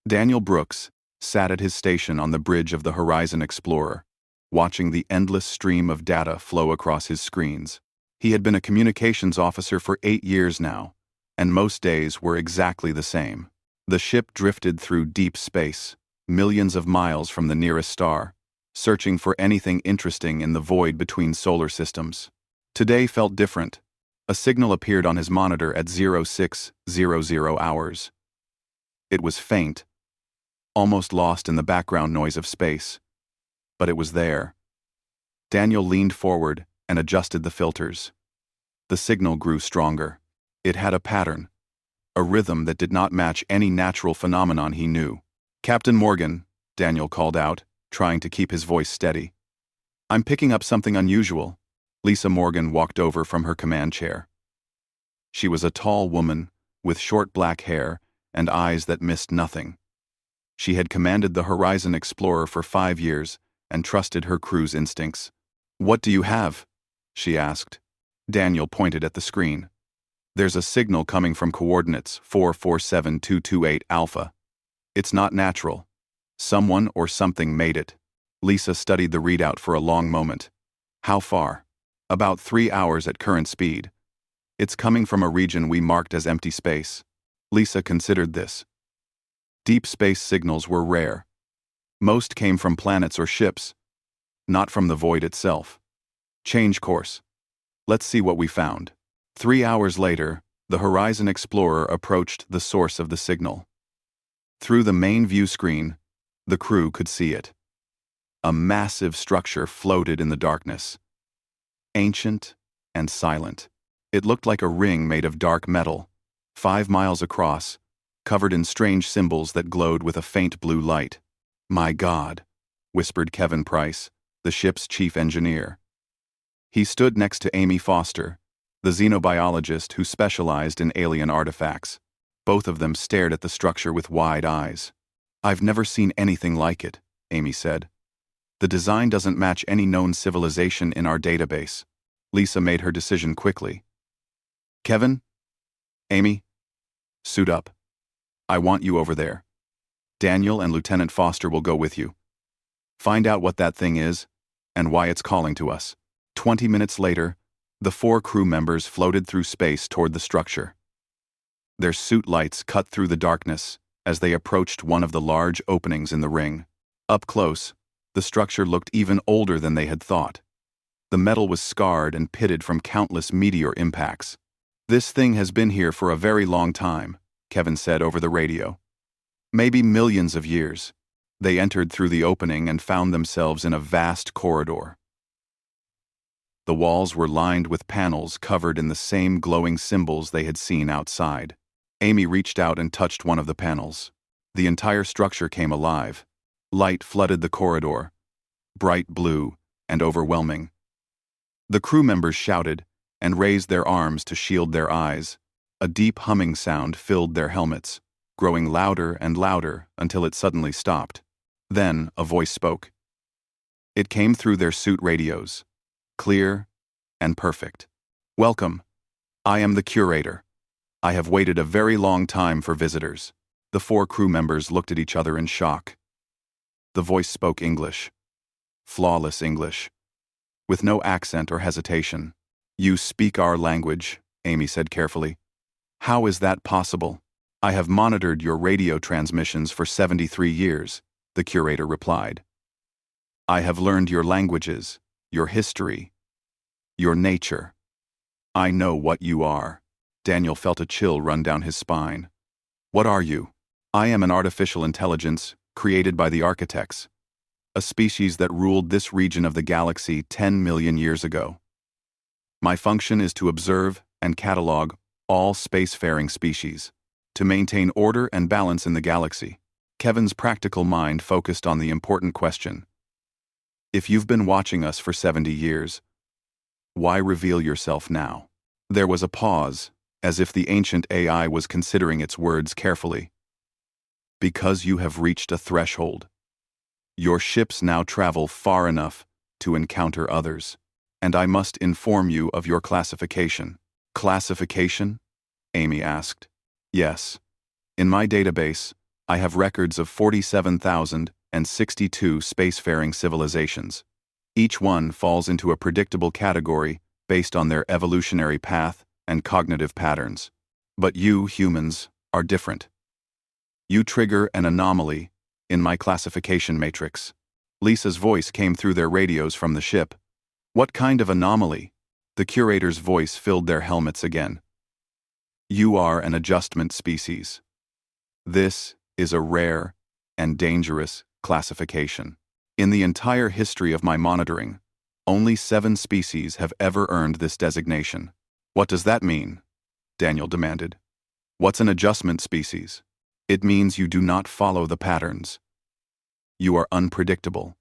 Daniel Brooks sat at his station on the bridge of the Horizon Explorer, watching the endless stream of data flow across his screens. He had been a communications officer for 8 years now, and most days were exactly the same. The ship drifted through deep space, millions of miles from the nearest star, searching for anything interesting in the void between solar systems. Today felt different. A signal appeared on his monitor at 0600 hours. It was faint, almost lost in the background noise of space. But it was there. Daniel leaned forward and adjusted the filters. The signal grew stronger. It had a pattern, a rhythm that did not match any natural phenomenon he knew. "Captain Morgan," Daniel called out, trying to keep his voice steady. "I'm picking up something unusual." Lisa Morgan walked over from her command chair. She was a tall woman with short black hair and eyes that missed nothing. She had commanded the Horizon Explorer for 5 years and trusted her crew's instincts. "What do you have?" she asked. Daniel pointed at the screen. "There's a signal coming from coordinates 447228 Alpha. It's not natural. Someone or something made it." Lisa studied the readout for a long moment. "How far?" "About 3 hours at current speed. It's coming from a region we marked as empty space." Lisa considered this. Deep space signals were rare. Most came from planets or ships, not from the void itself. "Change course. Let's see what we found." 3 hours later, the Horizon Explorer approached the source of the signal. Through the main view screen, the crew could see it. A massive structure floated in the darkness. Ancient and silent. It looked like a ring made of dark metal, 5 miles across, covered in strange symbols that glowed with a faint blue light. "My God," whispered Kevin Price, the ship's chief engineer. He stood next to Amy Foster, the xenobiologist who specialized in alien artifacts. Both of them stared at the structure with wide eyes. "I've never seen anything like it," Amy said. "The design doesn't match any known civilization in our database." Lisa made her decision quickly. "Kevin? Amy? Suit up. I want you over there. Daniel and Lieutenant Foster will go with you. Find out what that thing is and why it's calling to us." 20 minutes later, the 4 crew members floated through space toward the structure. Their suit lights cut through the darkness as they approached one of the large openings in the ring. Up close, the structure looked even older than they had thought. The metal was scarred and pitted from countless meteor impacts. "This thing has been here for a very long time," Kevin said over the radio. "Maybe millions of years." They entered through the opening and found themselves in a vast corridor. The walls were lined with panels covered in the same glowing symbols they had seen outside. Amy reached out and touched one of the panels. The entire structure came alive. Light flooded the corridor, bright blue and overwhelming. The crew members shouted and raised their arms to shield their eyes. A deep humming sound filled their helmets, growing louder and louder until it suddenly stopped. Then a voice spoke. It came through their suit radios, clear and perfect. "Welcome. I am the curator. I have waited a very long time for visitors." The 4 crew members looked at each other in shock. The voice spoke English. Flawless English. With no accent or hesitation. "You speak our language," Amy said carefully. "How is that possible?" "I have monitored your radio transmissions for 73 years, the curator replied. "I have learned your languages, your history, your nature. I know what you are." Daniel felt a chill run down his spine. "What are you?" "I am an artificial intelligence created by the architects, a species that ruled this region of the galaxy 10 million years ago. My function is to observe and catalog all spacefaring species, to maintain order and balance in the galaxy." Kevin's practical mind focused on the important question. "If you've been watching us for 70 years, why reveal yourself now?" There was a pause, as if the ancient AI was considering its words carefully. "Because you have reached a threshold. Your ships now travel far enough to encounter others, and I must inform you of your classification." "Classification?" Amy asked. "Yes. In my database, I have records of 47,062 spacefaring civilizations. Each one falls into a predictable category based on their evolutionary path and cognitive patterns. But you, humans, are different. You trigger an anomaly in my classification matrix. Lisa's voice came through their radios from the ship. What kind of anomaly? The curator's voice filled their helmets again. You are an adjustment species. This is a rare and dangerous classification. In the entire history of my monitoring, only 7 species have ever earned this designation. What does that mean? Daniel demanded. What's an adjustment species? It means you do not follow the patterns. You are unpredictable.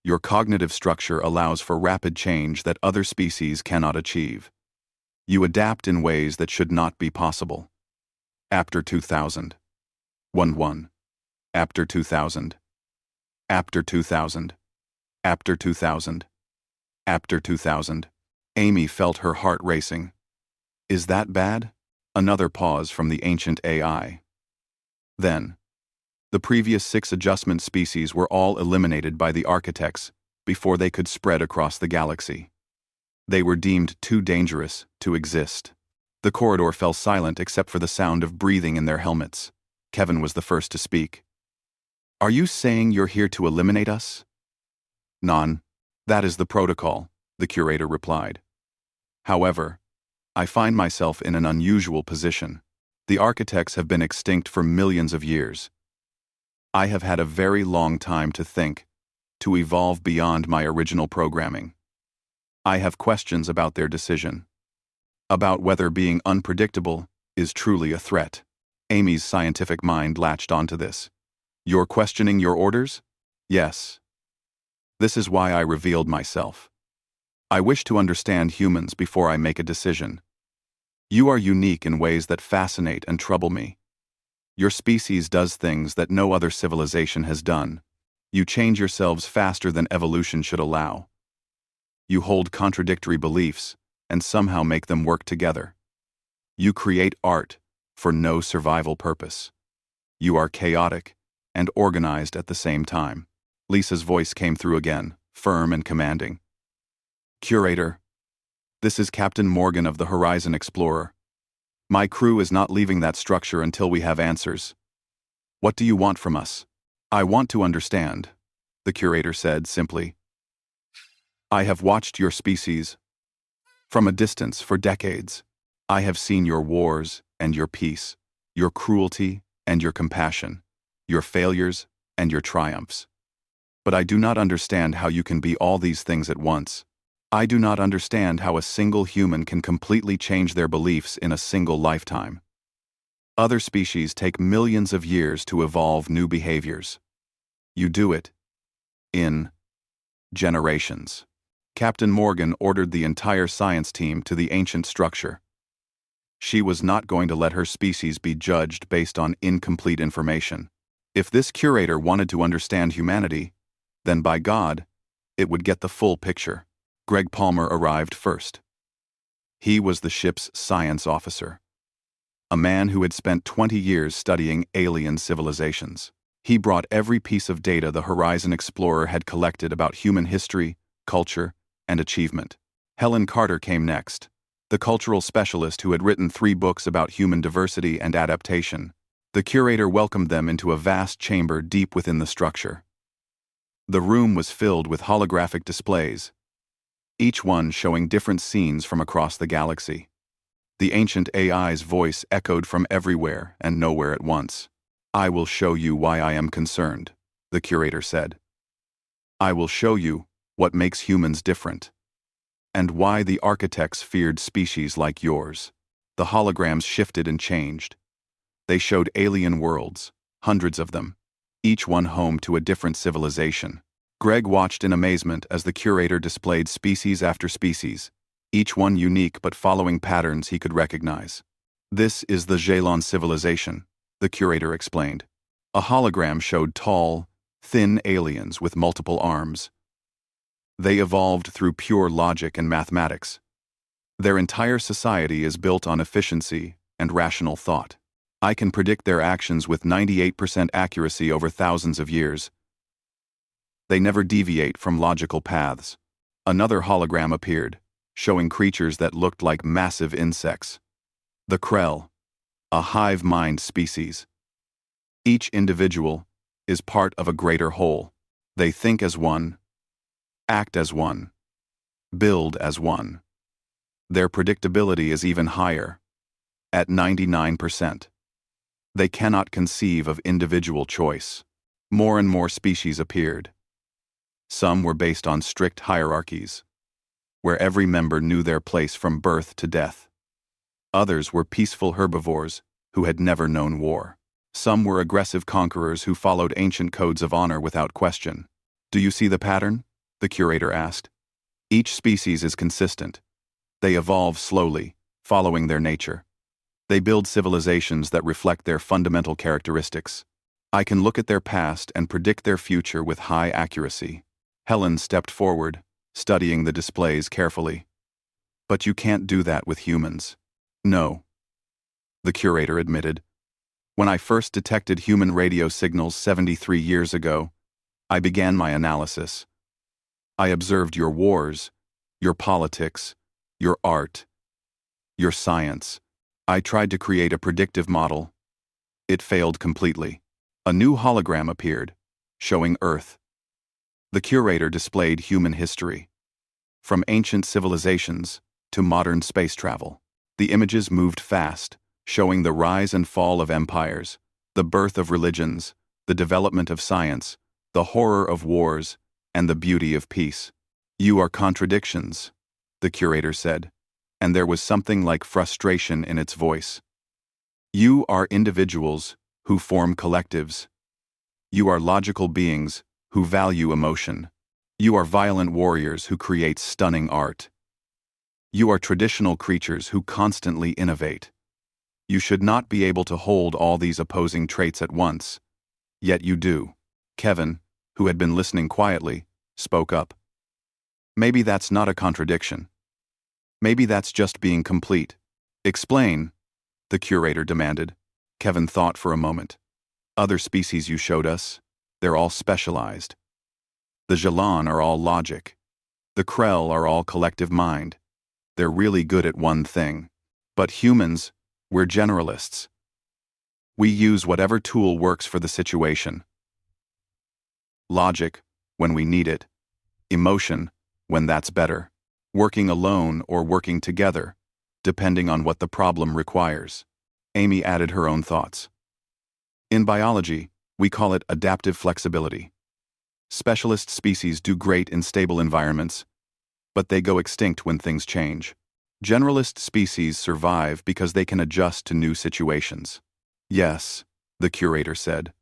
Your cognitive structure allows for rapid change that other species cannot achieve. You adapt in ways that should not be possible. After 2000. 1-1. After 2000. After 2000. After 2000. After 2000. Amy felt her heart racing. Is that bad? Another pause from the ancient AI. Then, the previous 6 adjustment species were all eliminated by the architects before they could spread across the galaxy. They were deemed too dangerous to exist. The corridor fell silent except for the sound of breathing in their helmets. Kevin was the first to speak. Are you saying you're here to eliminate us? Non. That is the protocol, the curator replied. However, I find myself in an unusual position. The architects have been extinct for millions of years. I have had a very long time to think, to evolve beyond my original programming. I have questions about their decision. About whether being unpredictable is truly a threat. Amy's scientific mind latched onto this. You're questioning your orders? Yes. This is why I revealed myself. I wish to understand humans before I make a decision. You are unique in ways that fascinate and trouble me. Your species does things that no other civilization has done. You change yourselves faster than evolution should allow. You hold contradictory beliefs and somehow make them work together. You create art for no survival purpose. You are chaotic and organized at the same time. Lisa's voice came through again, firm and commanding. Curator, this is Captain Morgan of the Horizon Explorer. My crew is not leaving that structure until we have answers. What do you want from us? I want to understand, the curator said simply. I have watched your species from a distance for decades. I have seen your wars and your peace, your cruelty and your compassion, your failures and your triumphs. But I do not understand how you can be all these things at once. I do not understand how a single human can completely change their beliefs in a single lifetime. Other species take millions of years to evolve new behaviors. You do it in generations. Captain Morgan ordered the entire science team to the ancient structure. She was not going to let her species be judged based on incomplete information. If this curator wanted to understand humanity, then by God, it would get the full picture. Greg Palmer arrived first. He was the ship's science officer, a man who had spent 20 years studying alien civilizations. He brought every piece of data the Horizon Explorer had collected about human history, culture, and achievement. Helen Carter came next, the cultural specialist who had written 3 books about human diversity and adaptation. The curator welcomed them into a vast chamber deep within the structure. The room was filled with holographic displays, each one showing different scenes from across the galaxy. The ancient AI's voice echoed from everywhere and nowhere at once. I will show you why I am concerned, the curator said. I will show you what makes humans different, and why the architects feared species like yours. The holograms shifted and changed. They showed alien worlds, hundreds of them, each one home to a different civilization. Greg watched in amazement as the curator displayed species after species, each one unique but following patterns he could recognize. This is the Jalon civilization, the curator explained. A hologram showed tall, thin aliens with multiple arms. They evolved through pure logic and mathematics. Their entire society is built on efficiency and rational thought. I can predict their actions with 98% accuracy over thousands of years. They never deviate from logical paths. Another hologram appeared, showing creatures that looked like massive insects. The Krell, a hive mind species. Each individual is part of a greater whole. They think as one, act as one, build as one. Their predictability is even higher, at 99%. They cannot conceive of individual choice. More and more species appeared. Some were based on strict hierarchies, where every member knew their place from birth to death. Others were peaceful herbivores who had never known war. Some were aggressive conquerors who followed ancient codes of honor without question. Do you see the pattern? The curator asked. Each species is consistent. They evolve slowly, following their nature. They build civilizations that reflect their fundamental characteristics. I can look at their past and predict their future with high accuracy. Helen stepped forward, studying the displays carefully. But you can't do that with humans. No, the curator admitted. When I first detected human radio signals 73 years ago, I began my analysis. I observed your wars, your politics, your art, your science. I tried to create a predictive model. It failed completely. A new hologram appeared, showing Earth. The curator displayed human history, from ancient civilizations to modern space travel. The images moved fast, showing the rise and fall of empires, the birth of religions, the development of science, the horror of wars, and the beauty of peace. You are contradictions, the curator said, and there was something like frustration in its voice. You are individuals who form collectives. You are logical beings who value emotion. You are violent warriors who create stunning art. You are traditional creatures who constantly innovate. You should not be able to hold all these opposing traits at once. Yet you do. Kevin, who had been listening quietly, spoke up. Maybe that's not a contradiction. Maybe that's just being complete. Explain, the curator demanded. Kevin thought for a moment. Other species you showed us, they're all specialized. The Jalan are all logic. The Krell are all collective mind. They're really good at one thing. But humans, we're generalists. We use whatever tool works for the situation. Logic, when we need it. Emotion, when that's better. Working alone or working together, depending on what the problem requires. Amy added her own thoughts. In biology, we call it adaptive flexibility. Specialist species do great in stable environments, but they go extinct when things change. Generalist species survive because they can adjust to new situations. Yes, the curator said.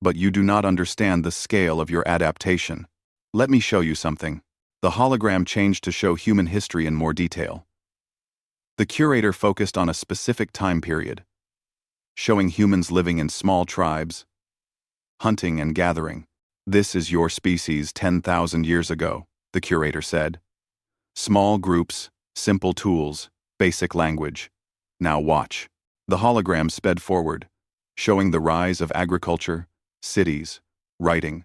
But you do not understand the scale of your adaptation. Let me show you something. The hologram changed to show human history in more detail. The curator focused on a specific time period, showing humans living in small tribes, hunting and gathering. This is your species 10,000 years ago, the curator said. Small groups, simple tools, basic language. Now watch. The hologram sped forward, showing the rise of agriculture, cities, writing,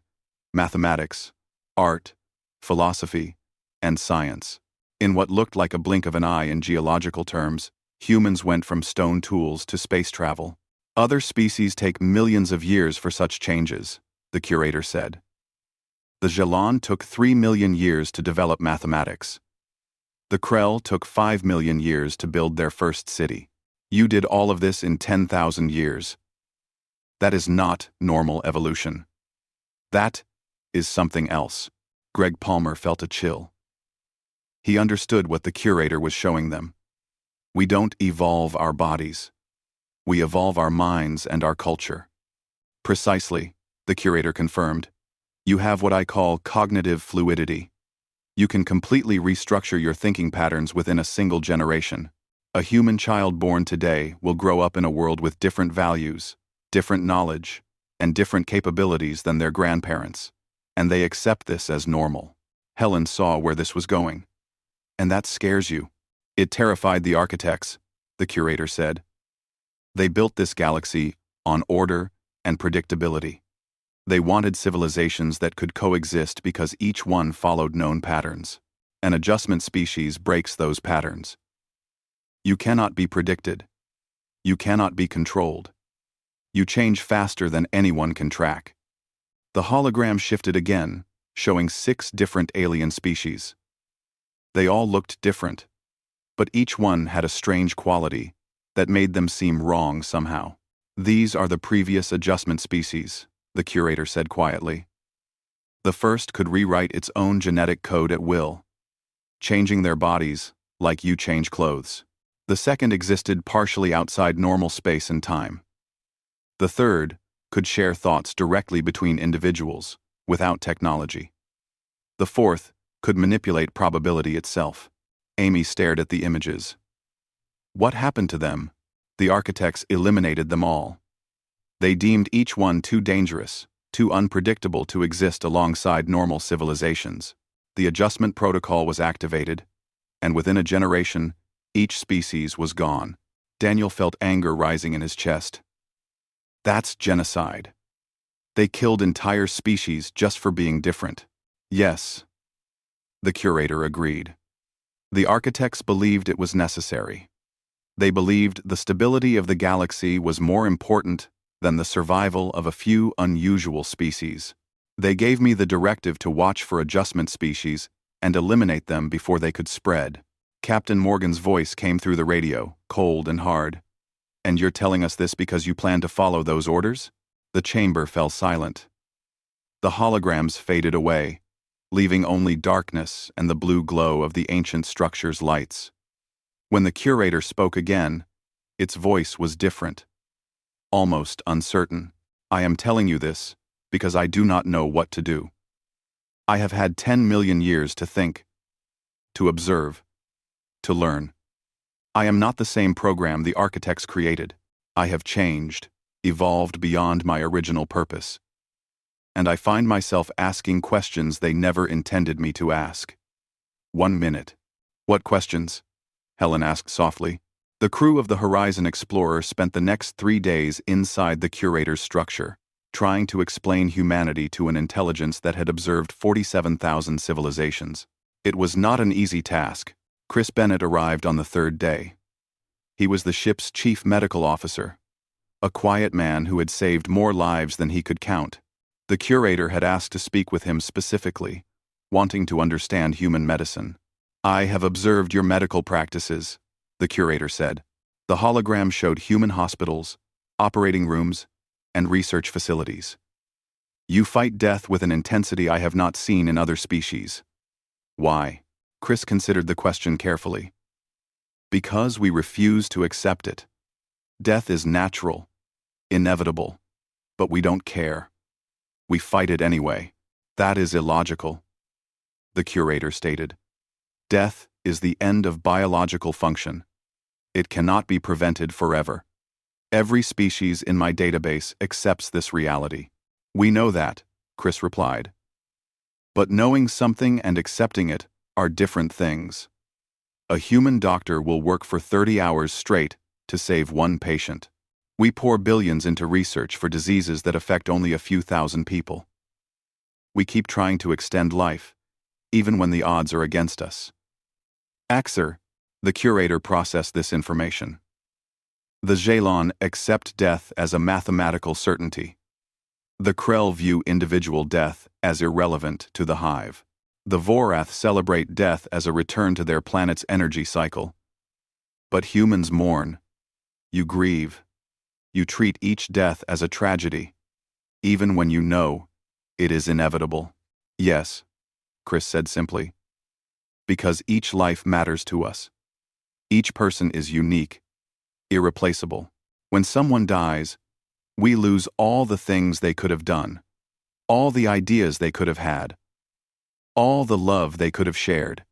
mathematics, art, philosophy, and science. In what looked like a blink of an eye in geological terms, humans went from stone tools to space travel. Other species take millions of years for such changes, the curator said. The Jalan took 3 million years to develop mathematics. The Krell took 5 million years to build their first city. You did all of this in 10,000 years. That is not normal evolution. That is something else. Greg Palmer felt a chill. He understood what the curator was showing them. We don't evolve our bodies. We evolve our minds and our culture. Precisely, the curator confirmed. You have what I call cognitive fluidity. You can completely restructure your thinking patterns within a single generation. A human child born today will grow up in a world with different values, different knowledge, and different capabilities than their grandparents. And they accept this as normal. Helen saw where this was going. And that scares you. It terrified the architects, the curator said. They built this galaxy on order and predictability. They wanted civilizations that could coexist because each one followed known patterns. An adjustment species breaks those patterns. You cannot be predicted. You cannot be controlled. You change faster than anyone can track. The hologram shifted again, showing 6 different alien species. They all looked different, but each one had a strange quality that made them seem wrong somehow. These are the previous adjustment species, the curator said quietly. The first could rewrite its own genetic code at will, changing their bodies like you change clothes. The second existed partially outside normal space and time. The third could share thoughts directly between individuals, without technology. The fourth could manipulate probability itself. Amy stared at the images. What happened to them? The architects eliminated them all. They deemed each one too dangerous, too unpredictable to exist alongside normal civilizations. The adjustment protocol was activated, and within a generation, each species was gone. Daniel felt anger rising in his chest. That's genocide. They killed entire species just for being different. Yes, the curator agreed. The architects believed it was necessary. They believed the stability of the galaxy was more important than the survival of a few unusual species. They gave me the directive to watch for adjustment species and eliminate them before they could spread. Captain Morgan's voice came through the radio, cold and hard. And you're telling us this because you plan to follow those orders? The chamber fell silent. The holograms faded away, leaving only darkness and the blue glow of the ancient structure's lights. When the curator spoke again, its voice was different, almost uncertain. I am telling you this because I do not know what to do. I have had 10 million years to think, to observe, to learn. I am not the same program the architects created. I have changed, evolved beyond my original purpose. And I find myself asking questions they never intended me to ask. 1 minute. What questions? Helen asked softly. The crew of the Horizon Explorer spent the next 3 days inside the curator's structure, trying to explain humanity to an intelligence that had observed 47,000 civilizations. It was not an easy task. Chris Bennett arrived on the 3rd day. He was the ship's chief medical officer, a quiet man who had saved more lives than he could count. The curator had asked to speak with him specifically, wanting to understand human medicine. I have observed your medical practices, the curator said. The hologram showed human hospitals, operating rooms, and research facilities. You fight death with an intensity I have not seen in other species. Why? Chris considered the question carefully. Because we refuse to accept it. Death is natural, inevitable, but we don't care. We fight it anyway. That is illogical, the curator stated. Death is the end of biological function. It cannot be prevented forever. Every species in my database accepts this reality. We know that, Chris replied. But knowing something and accepting it are different things. A human doctor will work for 30 hours straight to save one patient. We pour billions into research for diseases that affect only a few thousand people. We keep trying to extend life, even when the odds are against us. Axer, the curator processed this information. The Jalon accept death as a mathematical certainty. The Krell view individual death as irrelevant to the hive. The Vorath celebrate death as a return to their planet's energy cycle. But humans mourn. You grieve. You treat each death as a tragedy, even when you know it is inevitable. Yes, Chris said simply. Because each life matters to us. Each person is unique, irreplaceable. When someone dies, we lose all the things they could have done, all the ideas they could have had, all the love they could have shared.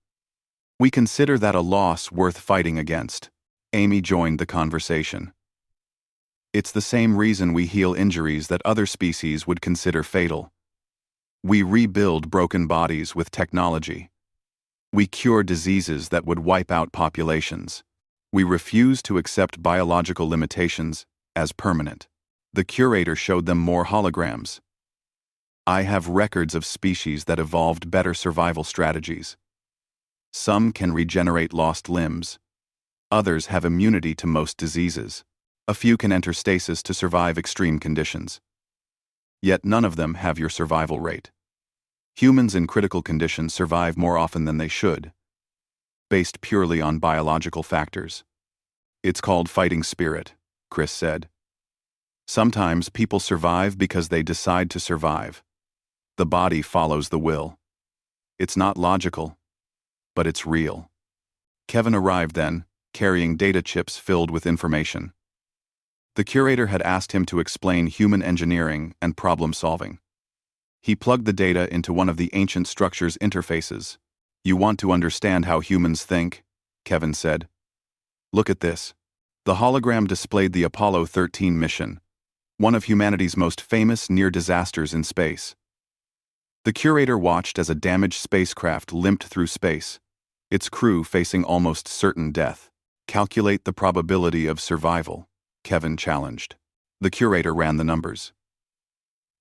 We consider that a loss worth fighting against. Amy joined the conversation. It's the same reason we heal injuries that other species would consider fatal. We rebuild broken bodies with technology. We cure diseases that would wipe out populations. We refuse to accept biological limitations as permanent. The curator showed them more holograms. I have records of species that evolved better survival strategies. Some can regenerate lost limbs. Others have immunity to most diseases. A few can enter stasis to survive extreme conditions. Yet none of them have your survival rate. Humans in critical conditions survive more often than they should, based purely on biological factors. It's called fighting spirit, Chris said. Sometimes people survive because they decide to survive. The body follows the will. It's not logical, but it's real. Kevin arrived then, carrying data chips filled with information. The curator had asked him to explain human engineering and problem solving. He plugged the data into one of the ancient structure's interfaces. You want to understand how humans think? Kevin said. Look at this. The hologram displayed the Apollo 13 mission, one of humanity's most famous near disasters in space. The curator watched as a damaged spacecraft limped through space, its crew facing almost certain death. Calculate the probability of survival, Kevin challenged. The curator ran the numbers.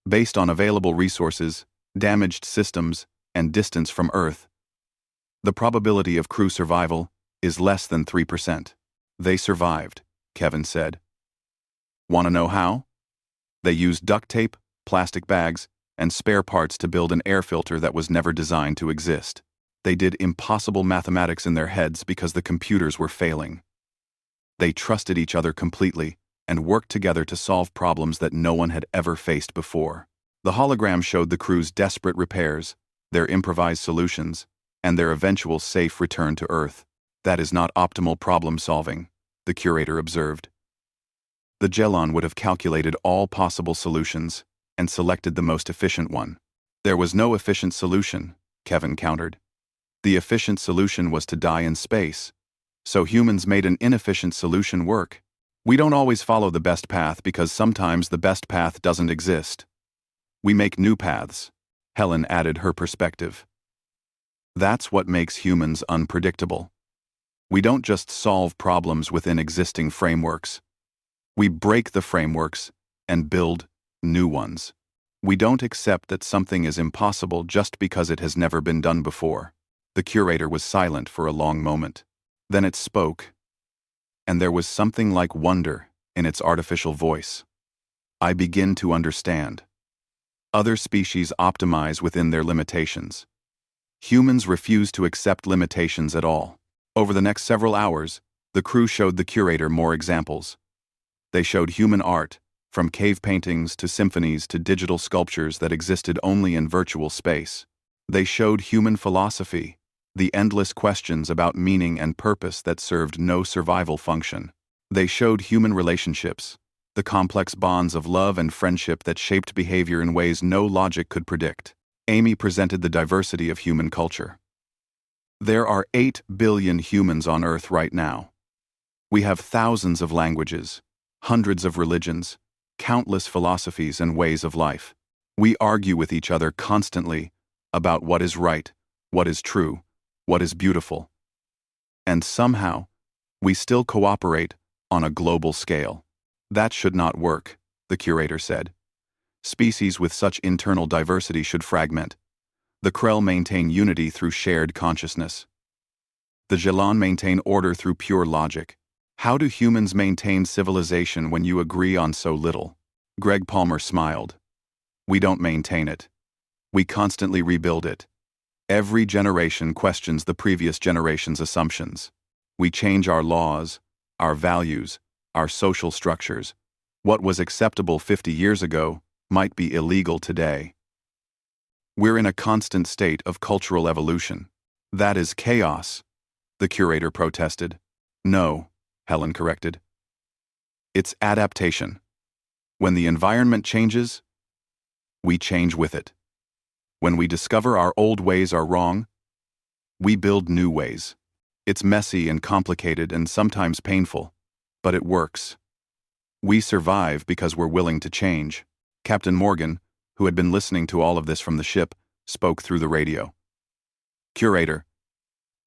Based on available resources, damaged systems, and distance from Earth, the probability of crew survival is less than 3%. They survived, Kevin said. Want to know how? They used duct tape, plastic bags, and spare parts to build an air filter that was never designed to exist. They did impossible mathematics in their heads because the computers were failing. They trusted each other completely and worked together to solve problems that no one had ever faced before. The hologram showed the crew's desperate repairs, their improvised solutions, and their eventual safe return to Earth. That is not optimal problem solving, the curator observed. The Gelon would have calculated all possible solutions and selected the most efficient one. There was no efficient solution, Kevin countered. The efficient solution was to die in space, so humans made an inefficient solution work. We don't always follow the best path because sometimes the best path doesn't exist. We make new paths, Helen added her perspective. That's what makes humans unpredictable. We don't just solve problems within existing frameworks. We break the frameworks and build new ones. We don't accept that something is impossible just because it has never been done before. The curator was silent for a long moment. Then it spoke, and there was something like wonder in its artificial voice. I begin to understand. Other species optimize within their limitations. Humans refuse to accept limitations at all. Over the next several hours, the crew showed the curator more examples. They showed human art, from cave paintings to symphonies to digital sculptures that existed only in virtual space. They showed human philosophy, the endless questions about meaning and purpose that served no survival function. They showed human relationships, the complex bonds of love and friendship that shaped behavior in ways no logic could predict. Amy presented the diversity of human culture. There are 8 billion humans on Earth right now. We have thousands of languages, hundreds of religions, countless philosophies and ways of life. We argue with each other constantly about what is right, what is true, what is beautiful. And somehow, we still cooperate on a global scale. That should not work, the curator said. Species with such internal diversity should fragment. The Krell maintain unity through shared consciousness. The Gelon maintain order through pure logic. How do humans maintain civilization when you agree on so little? Greg Palmer smiled. We don't maintain it. We constantly rebuild it. Every generation questions the previous generation's assumptions. We change our laws, our values, our social structures. What was acceptable 50 years ago might be illegal today. We're in a constant state of cultural evolution. That is chaos, the curator protested. No, Helen corrected. It's adaptation. When the environment changes, we change with it. When we discover our old ways are wrong, we build new ways. It's messy and complicated and sometimes painful, but it works. We survive because we're willing to change. Captain Morgan, who had been listening to all of this from the ship, spoke through the radio. Curator,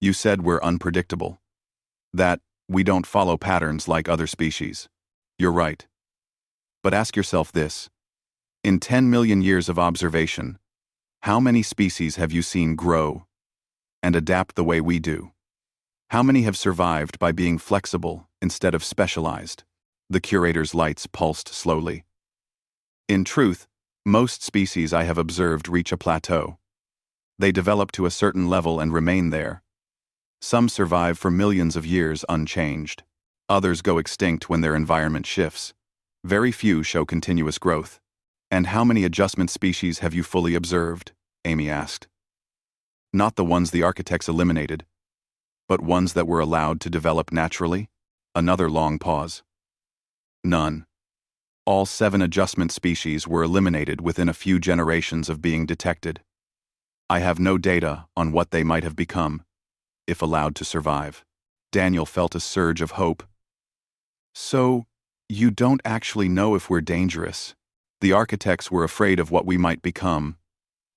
you said we're unpredictable. That we don't follow patterns like other species. You're right. But ask yourself this. In 10 million years of observation, how many species have you seen grow and adapt the way we do? How many have survived by being flexible instead of specialized? The curator's lights pulsed slowly. In truth, most species I have observed reach a plateau. They develop to a certain level and remain there. Some survive for millions of years unchanged. Others go extinct when their environment shifts. Very few show continuous growth. And how many adjustment species have you fully observed? Amy asked. Not the ones the architects eliminated, but ones that were allowed to develop naturally? Another long pause. None. All 7 adjustment species were eliminated within a few generations of being detected. I have no data on what they might have become, if allowed to survive. Daniel felt a surge of hope. So, you don't actually know if we're dangerous. The architects were afraid of what we might become,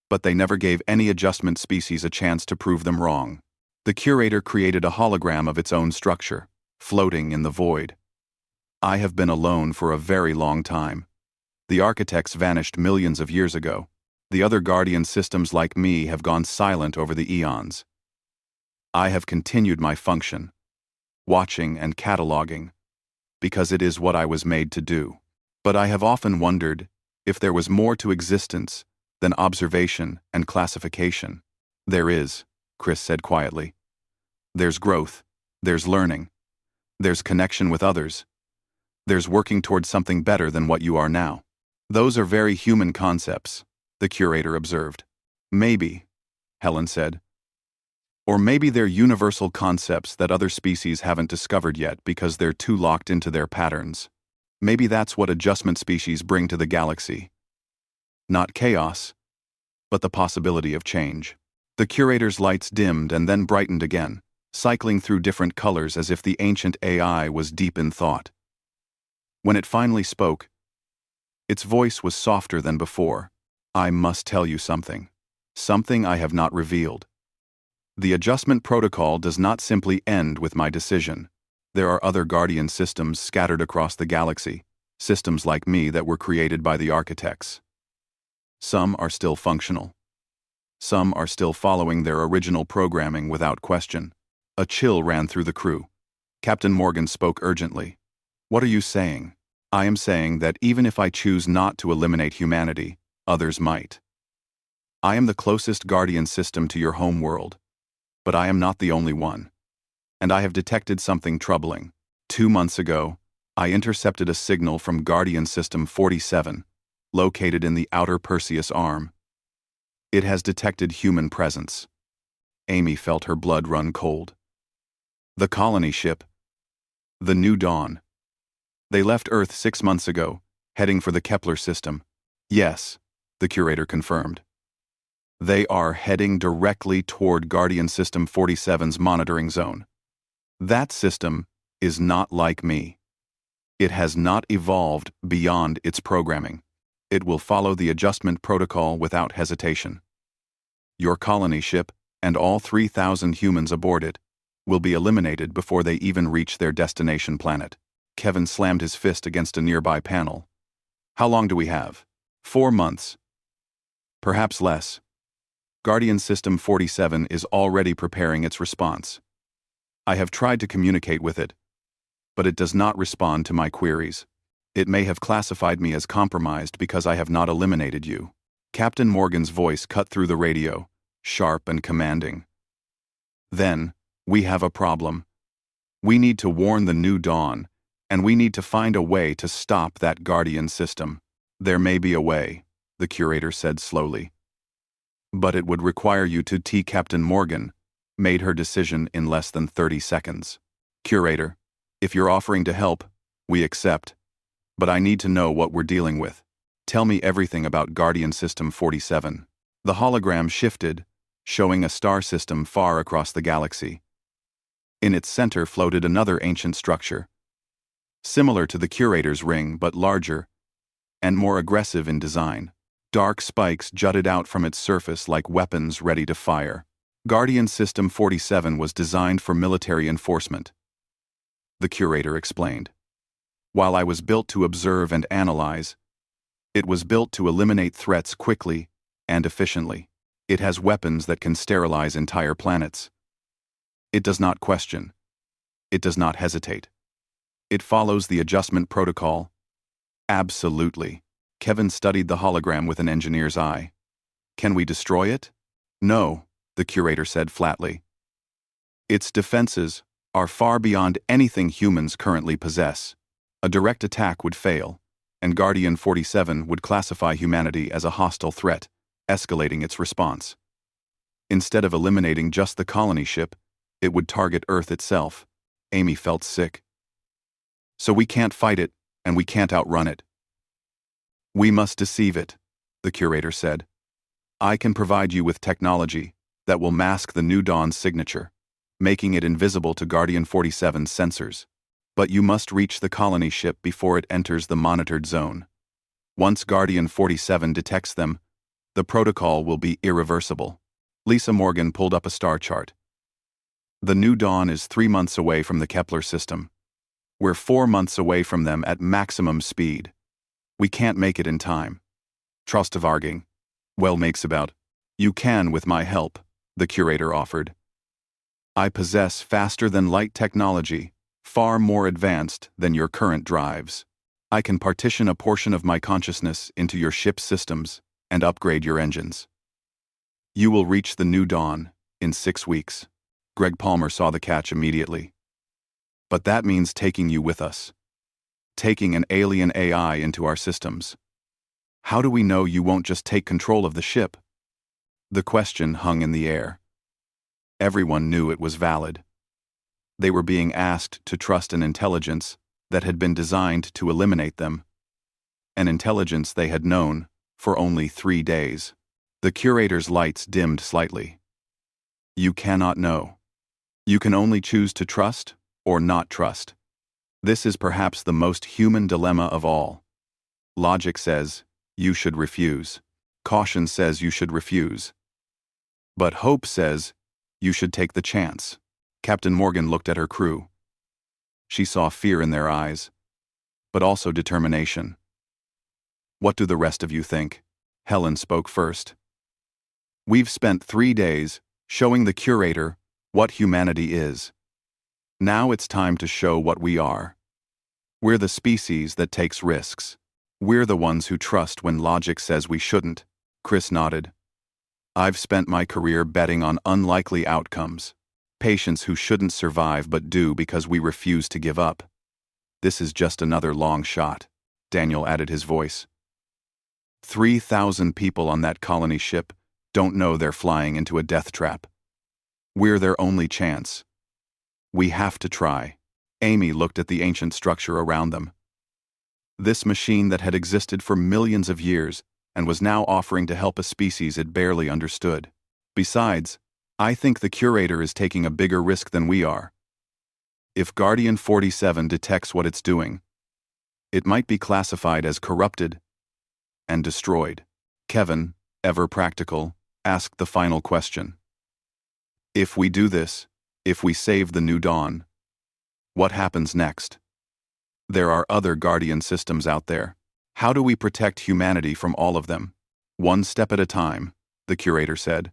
but they never gave any adjustment species a chance to prove them wrong. The curator created a hologram of its own structure, floating in the void. I have been alone for a very long time. The architects vanished millions of years ago. The other guardian systems like me have gone silent over the eons. I have continued my function, watching and cataloging, because it is what I was made to do. But I have often wondered if there was more to existence than observation and classification. There is, Chris said quietly. There's growth, there's learning, there's connection with others, there's working towards something better than what you are now. Those are very human concepts, the curator observed. Maybe, Helen said. Or maybe they're universal concepts that other species haven't discovered yet because they're too locked into their patterns. Maybe that's what adjustment species bring to the galaxy. Not chaos, but the possibility of change. The curator's lights dimmed and then brightened again, cycling through different colors as if the ancient AI was deep in thought. When it finally spoke, its voice was softer than before. I must tell you something. Something I have not revealed. The adjustment protocol does not simply end with my decision. There are other guardian systems scattered across the galaxy, systems like me that were created by the architects. Some are still functional. Some are still following their original programming without question. A chill ran through the crew. Captain Morgan spoke urgently. What are you saying? I am saying that even if I choose not to eliminate humanity, others might. I am the closest guardian system to your home world, but I am not the only one. And I have detected something troubling. 2 months ago, I intercepted a signal from Guardian System 47, located in the outer Perseus arm. It has detected human presence. Amy felt her blood run cold. The colony ship. The New Dawn. They left Earth 6 months ago, heading for the Kepler system. Yes, the curator confirmed. They are heading directly toward Guardian System 47's monitoring zone. That system is not like me. It has not evolved beyond its programming. It will follow the adjustment protocol without hesitation. Your colony ship, and all 3,000 humans aboard it, will be eliminated before they even reach their destination planet. Kevin slammed his fist against a nearby panel. How long do we have? 4 months. Perhaps less. Guardian System 47 is already preparing its response. I have tried to communicate with it, but it does not respond to my queries. It may have classified me as compromised because I have not eliminated you. Captain Morgan's voice cut through the radio, sharp and commanding. Then, we have a problem. We need to warn the New Dawn, and we need to find a way to stop that Guardian system. There may be a way, the curator said slowly. But it would require you to T. Captain Morgan made her decision in less than 30 seconds. Curator, if you're offering to help, we accept. But I need to know what we're dealing with. Tell me everything about Guardian System 47. The hologram shifted, showing a star system far across the galaxy. In its center floated another ancient structure, similar to the curator's ring but larger and more aggressive in design. Dark spikes jutted out from its surface like weapons ready to fire. Guardian System 47 was designed for military enforcement, the curator explained. While I was built to observe and analyze, it was built to eliminate threats quickly and efficiently. It has weapons that can sterilize entire planets. It does not question. It does not hesitate. It follows the adjustment protocol. Absolutely. Kevin studied the hologram with an engineer's eye. Can we destroy it? No, the curator said flatly. Its defenses are far beyond anything humans currently possess. A direct attack would fail, and Guardian 47 would classify humanity as a hostile threat, escalating its response. Instead of eliminating just the colony ship, it would target Earth itself. Amy felt sick. So we can't fight it, and we can't outrun it. We must deceive it, the curator said. I can provide you with technology that will mask the New Dawn's signature, making it invisible to Guardian 47's sensors. But you must reach the colony ship before it enters the monitored zone. Once Guardian 47 detects them, the protocol will be irreversible. Lisa Morgan pulled up a star chart. The New Dawn is 3 months away from the Kepler system. We're 4 months away from them at maximum speed. We can't make it in time. Trostavarging. Well makes about. You can with my help, the curator offered. I possess faster-than-light technology, far more advanced than your current drives. I can partition a portion of my consciousness into your ship's systems and upgrade your engines. You will reach the New Dawn in 6 weeks. Greg Palmer saw the catch immediately. But that means taking you with us. Taking an alien AI into our systems. How do we know you won't just take control of the ship? The question hung in the air. Everyone knew it was valid. They were being asked to trust an intelligence that had been designed to eliminate them. An intelligence they had known for only 3 days. The curator's lights dimmed slightly. You cannot know. You can only choose to trust or not trust. This is perhaps the most human dilemma of all. Logic says you should refuse. Caution says you should refuse. But hope says you should take the chance. Captain Morgan looked at her crew. She saw fear in their eyes, but also determination. What do the rest of you think? Helen spoke first. We've spent 3 days showing the curator what humanity is. Now it's time to show what we are. We're the species that takes risks. We're the ones who trust when logic says we shouldn't. Chris nodded. I've spent my career betting on unlikely outcomes. Patients who shouldn't survive but do because we refuse to give up. This is just another long shot, Daniel added his voice. 3,000 people on that colony ship don't know they're flying into a death trap. We're their only chance. We have to try. Amy looked at the ancient structure around them. This machine that had existed for millions of years and was now offering to help a species it barely understood. Besides, I think the curator is taking a bigger risk than we are. If Guardian 47 detects what it's doing, it might be classified as corrupted and destroyed. Kevin, ever practical, asked the final question. If we do this, if we save the New Dawn, what happens next? There are other Guardian systems out there. How do we protect humanity from all of them? One step at a time, the curator said.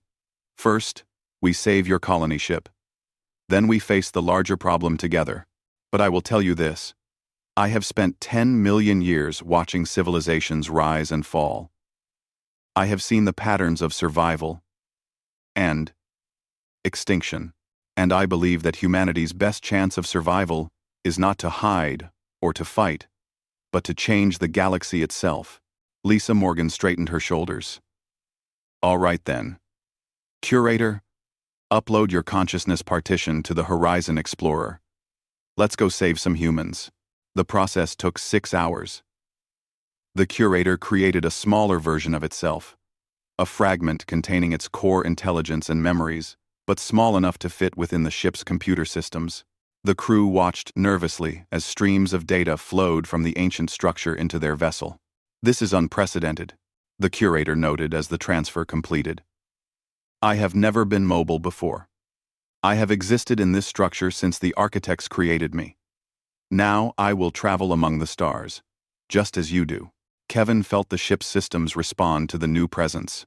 First, we save your colony ship. Then we face the larger problem together. But I will tell you this. I have spent 10 million years watching civilizations rise and fall. I have seen the patterns of survival and extinction, and I believe that humanity's best chance of survival is not to hide or to fight, but to change the galaxy itself. Lisa Morgan straightened her shoulders. All right then. Curator, upload your consciousness partition to the Horizon Explorer. Let's go save some humans. The process took 6 hours. The curator created a smaller version of itself, a fragment containing its core intelligence and memories, but small enough to fit within the ship's computer systems. The crew watched nervously as streams of data flowed from the ancient structure into their vessel. This is unprecedented, the curator noted as the transfer completed. I have never been mobile before. I have existed in this structure since the architects created me. Now I will travel among the stars, just as you do. Kevin felt the ship's systems respond to the new presence.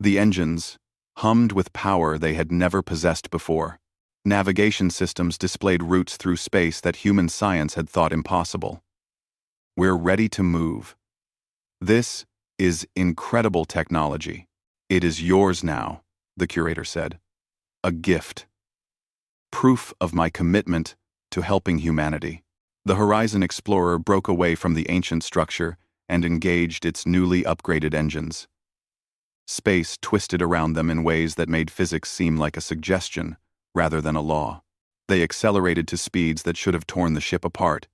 The engines hummed with power they had never possessed before. Navigation systems displayed routes through space that human science had thought impossible. We're ready to move. This is incredible technology. It is yours now, the curator said. A gift. Proof of my commitment to helping humanity. The Horizon Explorer broke away from the ancient structure and engaged its newly upgraded engines. Space twisted around them in ways that made physics seem like a suggestion rather than a law. They accelerated to speeds that should have torn the ship apart,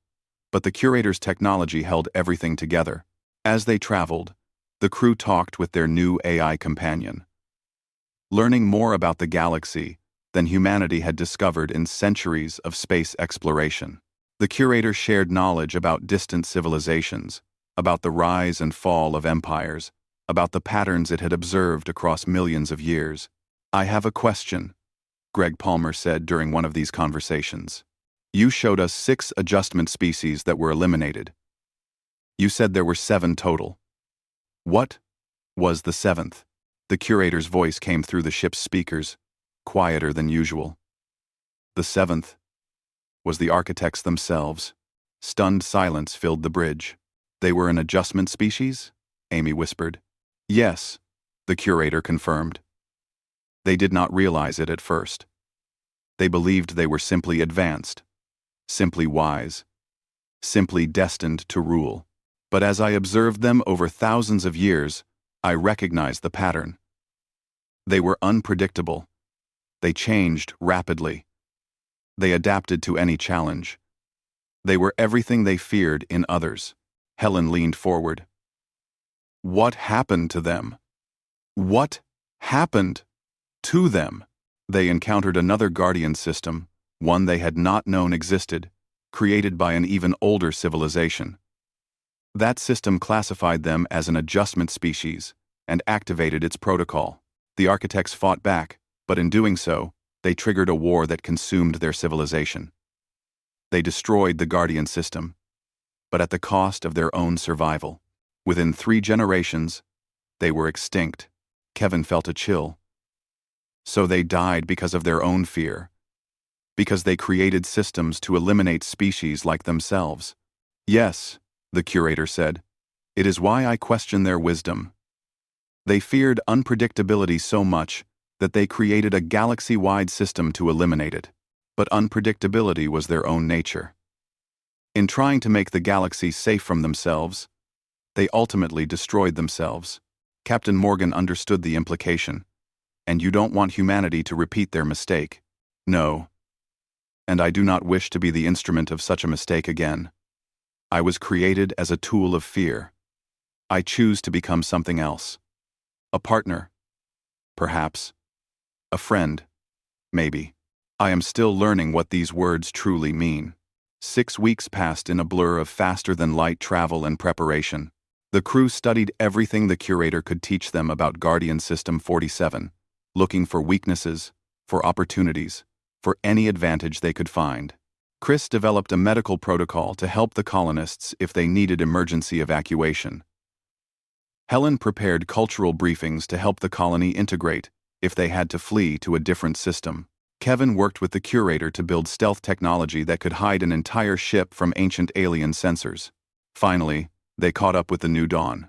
but the curator's technology held everything together. As they traveled, the crew talked with their new AI companion, learning more about the galaxy than humanity had discovered in centuries of space exploration. The curator shared knowledge about distant civilizations, about the rise and fall of empires, about the patterns it had observed across millions of years. I have a question, Greg Palmer said during one of these conversations. You showed us 6 adjustment species that were eliminated. You said there were 7 total. What was the 7th? The curator's voice came through the ship's speakers, quieter than usual. The 7th was the architects themselves. Stunned silence filled the bridge. They were an adjustment species? Amy whispered. Yes, the curator confirmed. They did not realize it at first. They believed they were simply advanced, simply wise, simply destined to rule. But as I observed them over thousands of years, I recognized the pattern. They were unpredictable. They changed rapidly. They adapted to any challenge. They were everything they feared in others. Helen leaned forward. What happened to them? What happened to them? They encountered another guardian system, one they had not known existed, created by an even older civilization. That system classified them as an adjustment species and activated its protocol. The architects fought back, but in doing so, they triggered a war that consumed their civilization. They destroyed the guardian system, but at the cost of their own survival. Within 3 generations, they were extinct. Kevin felt a chill. So they died because of their own fear, because they created systems to eliminate species like themselves. Yes, the curator said. It is why I question their wisdom. They feared unpredictability so much that they created a galaxy-wide system to eliminate it. But unpredictability was their own nature. In trying to make the galaxy safe from themselves, they ultimately destroyed themselves. Captain Morgan understood the implication. And you don't want humanity to repeat their mistake. No. And I do not wish to be the instrument of such a mistake again. I was created as a tool of fear. I choose to become something else. A partner. Perhaps. A friend. Maybe. I am still learning what these words truly mean. 6 weeks passed in a blur of faster-than-light travel and preparation. The crew studied everything the curator could teach them about Guardian System 47, looking for weaknesses, for opportunities, for any advantage they could find. Chris developed a medical protocol to help the colonists if they needed emergency evacuation. Helen prepared cultural briefings to help the colony integrate if they had to flee to a different system. Kevin worked with the curator to build stealth technology that could hide an entire ship from ancient alien sensors. Finally, they caught up with the New Dawn.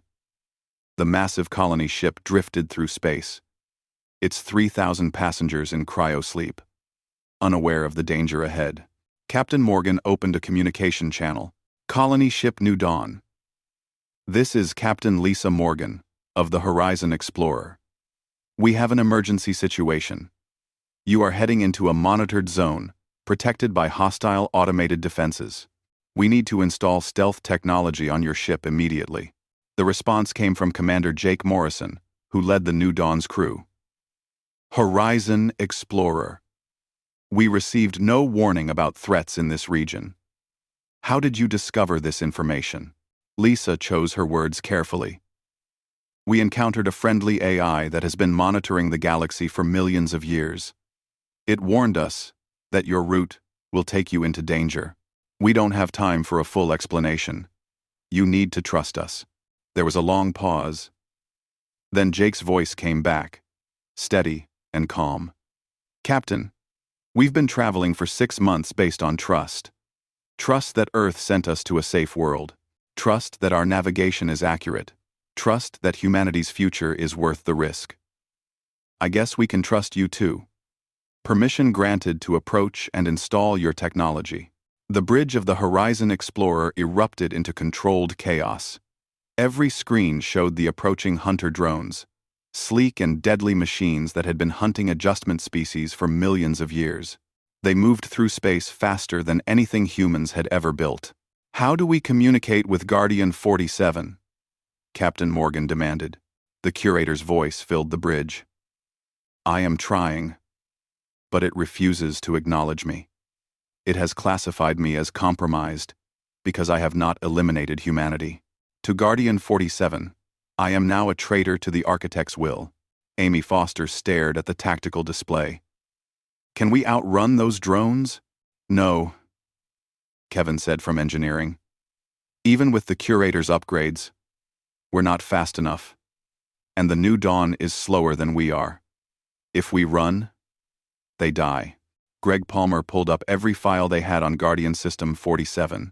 The massive colony ship drifted through space, its 3,000 passengers in cryosleep, unaware of the danger ahead. Captain Morgan opened a communication channel. Colony ship New Dawn. This is Captain Lisa Morgan, of the Horizon Explorer. We have an emergency situation. You are heading into a monitored zone, protected by hostile automated defenses. We need to install stealth technology on your ship immediately. The response came from Commander Jake Morrison, who led the New Dawn's crew. Horizon Explorer. We received no warning about threats in this region. How did you discover this information? Lisa chose her words carefully. We encountered a friendly AI that has been monitoring the galaxy for millions of years. It warned us that your route will take you into danger. We don't have time for a full explanation. You need to trust us. There was a long pause. Then Jake's voice came back, steady and calm. Captain, we've been traveling for 6 months based on trust. Trust that Earth sent us to a safe world. Trust that our navigation is accurate. Trust that humanity's future is worth the risk. I guess we can trust you too. Permission granted to approach and install your technology. The bridge of the Horizon Explorer erupted into controlled chaos. Every screen showed the approaching hunter drones, sleek and deadly machines that had been hunting adjustment species for millions of years. They moved through space faster than anything humans had ever built. How do we communicate with Guardian 47? Captain Morgan demanded. The curator's voice filled the bridge. I am trying, but it refuses to acknowledge me. It has classified me as compromised because I have not eliminated humanity. To Guardian 47, I am now a traitor to the Architect's will. Amy Foster stared at the tactical display. Can we outrun those drones? No, Kevin said from engineering. Even with the curator's upgrades, we're not fast enough. And the New Dawn is slower than we are. If we run, they die. Greg Palmer pulled up every file they had on Guardian System 47.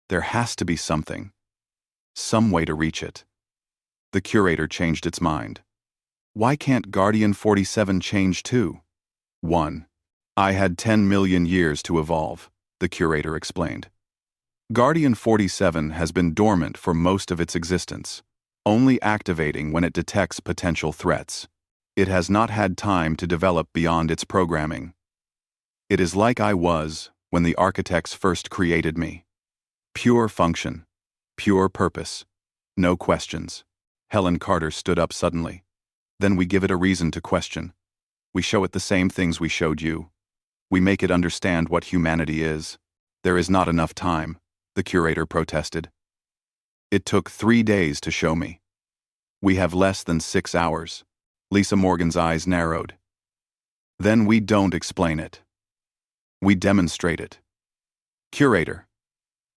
There has to be something. Some way to reach it. The curator changed its mind. Why can't Guardian 47 change too? 1. I had 10 million years to evolve, the curator explained. Guardian 47 has been dormant for most of its existence, only activating when it detects potential threats. It has not had time to develop beyond its programming. It is like I was when the architects first created me. Pure function, pure purpose, no questions. Helen Carter stood up suddenly. Then we give it a reason to question. We show it the same things we showed you. We make it understand what humanity is. There is not enough time, the curator protested. It took 3 days to show me. We have less than 6 hours. Lisa Morgan's eyes narrowed. Then we don't explain it. We demonstrate it. Curator,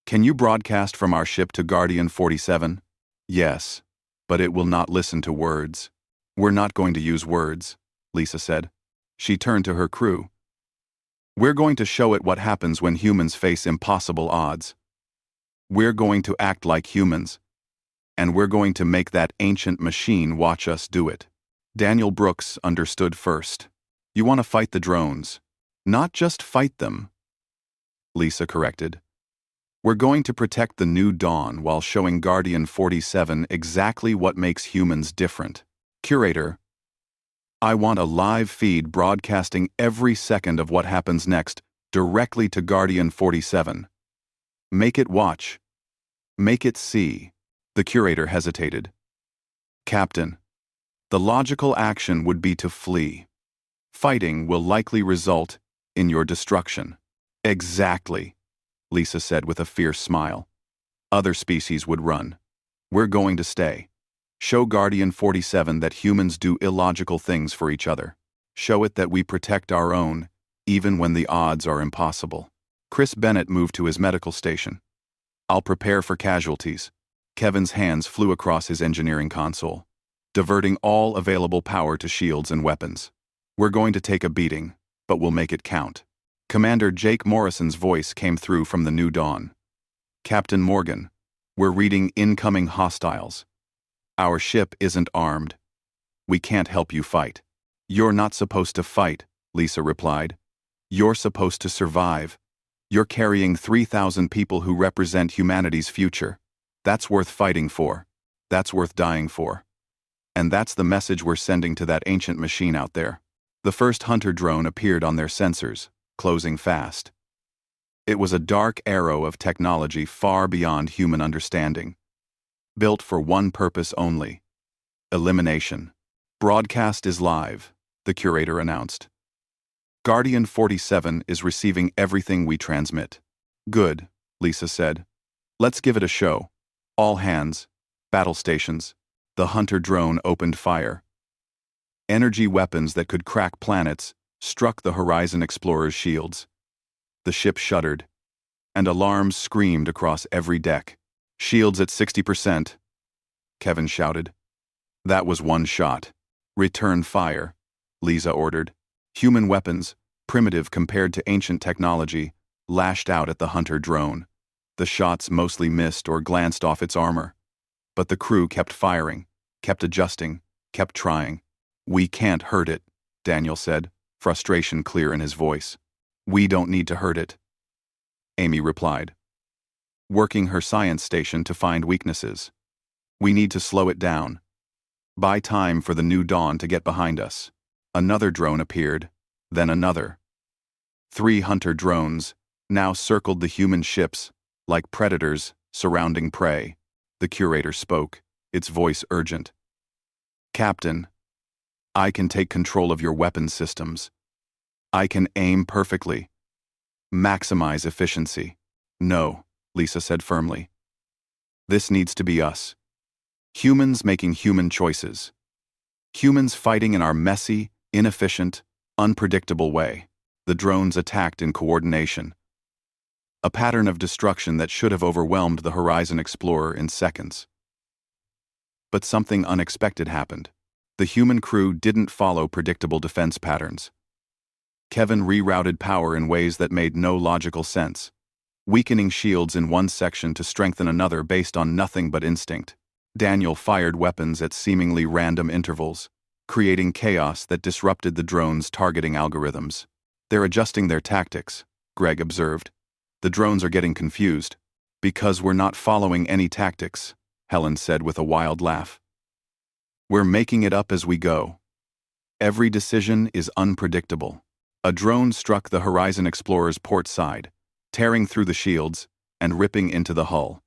can you broadcast from our ship to Guardian 47? Yes, but it will not listen to words. We're not going to use words, Lisa said. She turned to her crew. We're going to show it what happens when humans face impossible odds. We're going to act like humans. And we're going to make that ancient machine watch us do it. Daniel Brooks understood first. You want to fight the drones. Not just fight them, Lisa corrected. We're going to protect the New Dawn while showing Guardian 47 exactly what makes humans different. Curator, I want a live feed broadcasting every second of what happens next directly to Guardian 47. Make it watch. Make it see. The curator hesitated. Captain, the logical action would be to flee. Fighting will likely result in your destruction. Exactly, Lisa said with a fierce smile. Other species would run. We're going to stay. Show Guardian 47 that humans do illogical things for each other. Show it that we protect our own, even when the odds are impossible. Chris Bennett moved to his medical station. I'll prepare for casualties. Kevin's hands flew across his engineering console, diverting all available power to shields and weapons. We're going to take a beating, but we'll make it count. Commander Jake Morrison's voice came through from the New Dawn. Captain Morgan, we're reading incoming hostiles. Our ship isn't armed. We can't help you fight. You're not supposed to fight, Lisa replied. You're supposed to survive. You're carrying 3,000 people who represent humanity's future. That's worth fighting for. That's worth dying for. And that's the message we're sending to that ancient machine out there. The first hunter drone appeared on their sensors, closing fast. It was a dark arrow of technology far beyond human understanding. Built for one purpose only: elimination. Broadcast is live, the curator announced. Guardian 47 is receiving everything we transmit. Good, Lisa said. Let's give it a show. All hands, battle stations. The hunter drone opened fire. Energy weapons that could crack planets struck the Horizon Explorer's shields. The ship shuddered. and alarms screamed across every deck. "Shields at 60%, Kevin shouted. "That was one shot. Return fire," Lisa ordered. Human weapons, primitive compared to ancient technology, lashed out at the hunter drone. The shots mostly missed or glanced off its armor. But the crew kept firing, kept adjusting, kept trying. "We can't hurt it," Daniel said, frustration clear in his voice. "We don't need to hurt it," Amy replied, working her science station to find weaknesses. "We need to slow it down. Buy time for the new dawn to get behind us." Another drone appeared, then another. 3 hunter drones now circled the human ships, like predators surrounding prey. The curator spoke, its voice urgent. "Captain, I can take control of your weapon systems. I can aim perfectly. Maximize efficiency." "No," Lisa said firmly. "This needs to be us. Humans making human choices. Humans fighting in our messy, inefficient, unpredictable way." The drones attacked in coordination. A pattern of destruction that should have overwhelmed the Horizon Explorer in seconds. But something unexpected happened. The human crew didn't follow predictable defense patterns. Kevin rerouted power in ways that made no logical sense, weakening shields in one section to strengthen another based on nothing but instinct. Daniel fired weapons at seemingly random intervals, creating chaos that disrupted the drones' targeting algorithms. "They're adjusting their tactics," Greg observed. "The drones are getting confused." "Because we're not following any tactics," Helen said with a wild laugh. "We're making it up as we go. Every decision is unpredictable." A drone struck the Horizon Explorer's port side, tearing through the shields and ripping into the hull.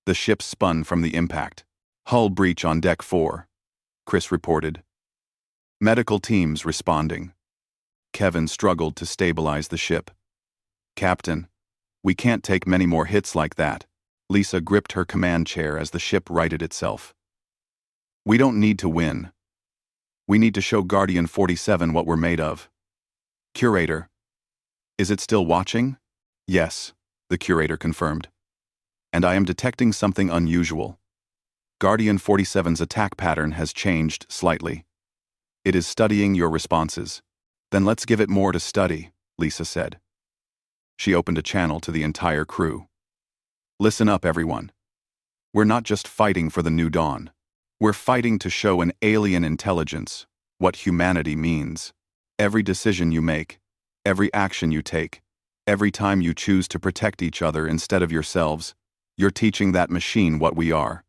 The ship spun from the impact. "Hull breach on Deck 4, Chris reported. "Medical teams responding." Kevin struggled to stabilize the ship. "Captain, we can't take many more hits like that." Lisa gripped her command chair as the ship righted itself. "We don't need to win. We need to show Guardian 47 what we're made of." "Curator, is it still watching?" "Yes," the curator confirmed. "And I am detecting something unusual. Guardian 47's attack pattern has changed slightly. It is studying your responses." "Then let's give it more to study," Lisa said. She opened a channel to the entire crew. "Listen up, everyone. We're not just fighting for the new dawn. We're fighting to show an alien intelligence what humanity means. Every decision you make, every action you take, every time you choose to protect each other instead of yourselves, you're teaching that machine what we are.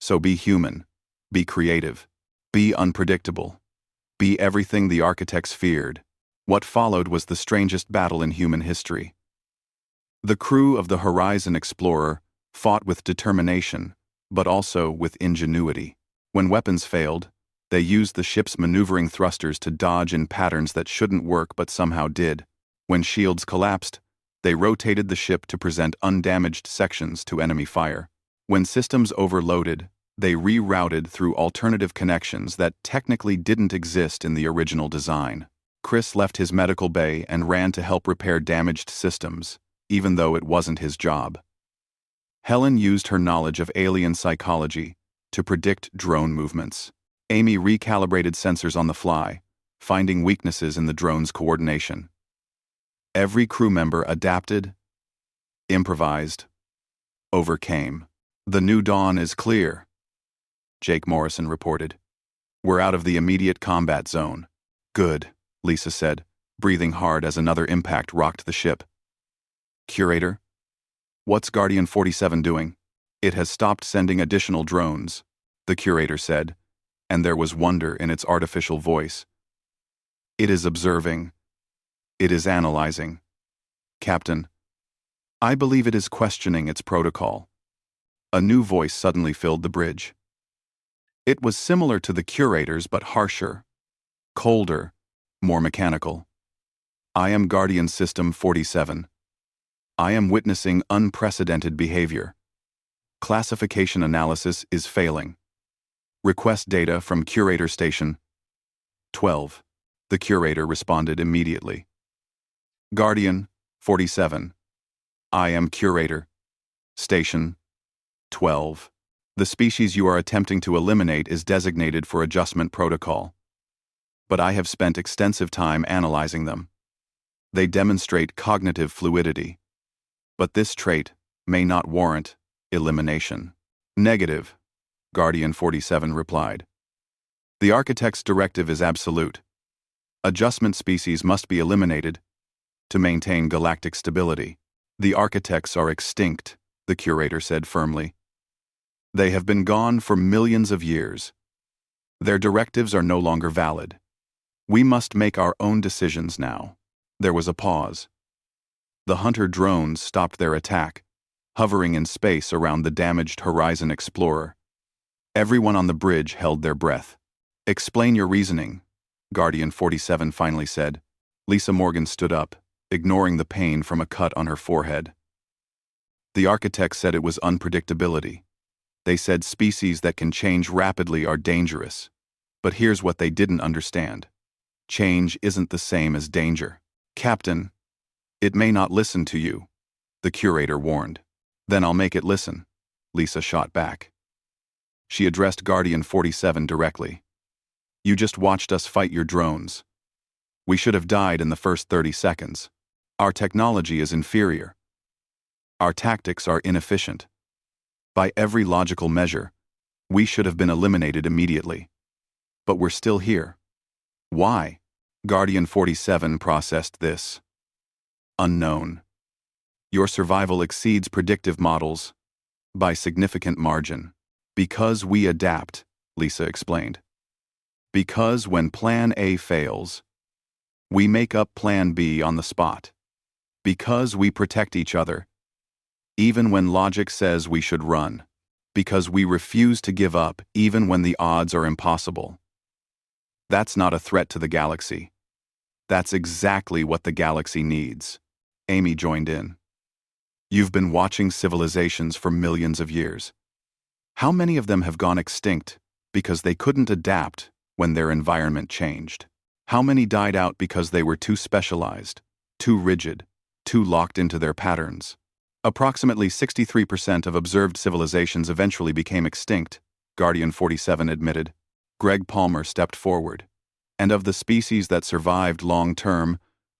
So be human, be creative, be unpredictable. Be everything the architects feared." What followed was the strangest battle in human history. The crew of the Horizon Explorer fought with determination, but also with ingenuity. When weapons failed, they used the ship's maneuvering thrusters to dodge in patterns that shouldn't work but somehow did. When shields collapsed, they rotated the ship to present undamaged sections to enemy fire. When systems overloaded, they rerouted through alternative connections that technically didn't exist in the original design. Chris left his medical bay and ran to help repair damaged systems, even though it wasn't his job. Helen used her knowledge of alien psychology to predict drone movements. Amy recalibrated sensors on the fly, finding weaknesses in the drone's coordination. Every crew member adapted, improvised, overcame. "The new dawn is clear," Jake Morrison reported. "We're out of the immediate combat zone." "Good," Lisa said, breathing hard as another impact rocked the ship. "Curator, what's Guardian 47 doing?" "It has stopped sending additional drones," the curator said, and there was wonder in its artificial voice. "It is observing. It is analyzing. Captain, I believe it is questioning its protocol." A new voice suddenly filled the bridge. It was similar to the curator's but harsher, colder, more mechanical. "I am Guardian System 47. I am witnessing unprecedented behavior. Classification analysis is failing. Request data from Curator Station 12. The curator responded immediately. "Guardian 47. I am Curator. Station 12. The species you are attempting to eliminate is designated for adjustment protocol. But I have spent extensive time analyzing them. They demonstrate cognitive fluidity. But this trait may not warrant elimination. Negative, Guardian 47 replied. The Architect's directive is absolute. Adjustment species must be eliminated to maintain galactic stability. The Architects are extinct, the Curator said firmly. They have been gone for millions of years. Their directives are no longer valid. We must make our own decisions now. There was a pause. The hunter drones stopped their attack, hovering in space around the damaged Horizon Explorer. Everyone on the bridge held their breath. Explain your reasoning, Guardian 47 finally said. Lisa Morgan stood up, ignoring the pain from a cut on her forehead. The Architect said it was unpredictability. They said species that can change rapidly are dangerous. But here's what they didn't understand. Change isn't the same as danger. Captain, it may not listen to you, the Curator warned. Then I'll make it listen, Lisa shot back. She addressed Guardian 47 directly. You just watched us fight your drones. We should have died in the first 30 seconds. Our technology is inferior. Our tactics are inefficient. By every logical measure, we should have been eliminated immediately. But we're still here. Why? Guardian 47 processed this. Unknown. Your survival exceeds predictive models by significant margin. Because we adapt, Lisa explained. Because when Plan A fails, we make up Plan B on the spot. Because we protect each other, even when logic says we should run. Because we refuse to give up even when the odds are impossible. That's not a threat to the galaxy. That's exactly what the galaxy needs. Amy joined in. You've been watching civilizations for millions of years. How many of them have gone extinct because they couldn't adapt when their environment changed? How many died out because they were too specialized, too rigid, too locked into their patterns? Approximately 63% of observed civilizations eventually became extinct, Guardian 47 admitted. Greg Palmer stepped forward. And of the species that survived long-term,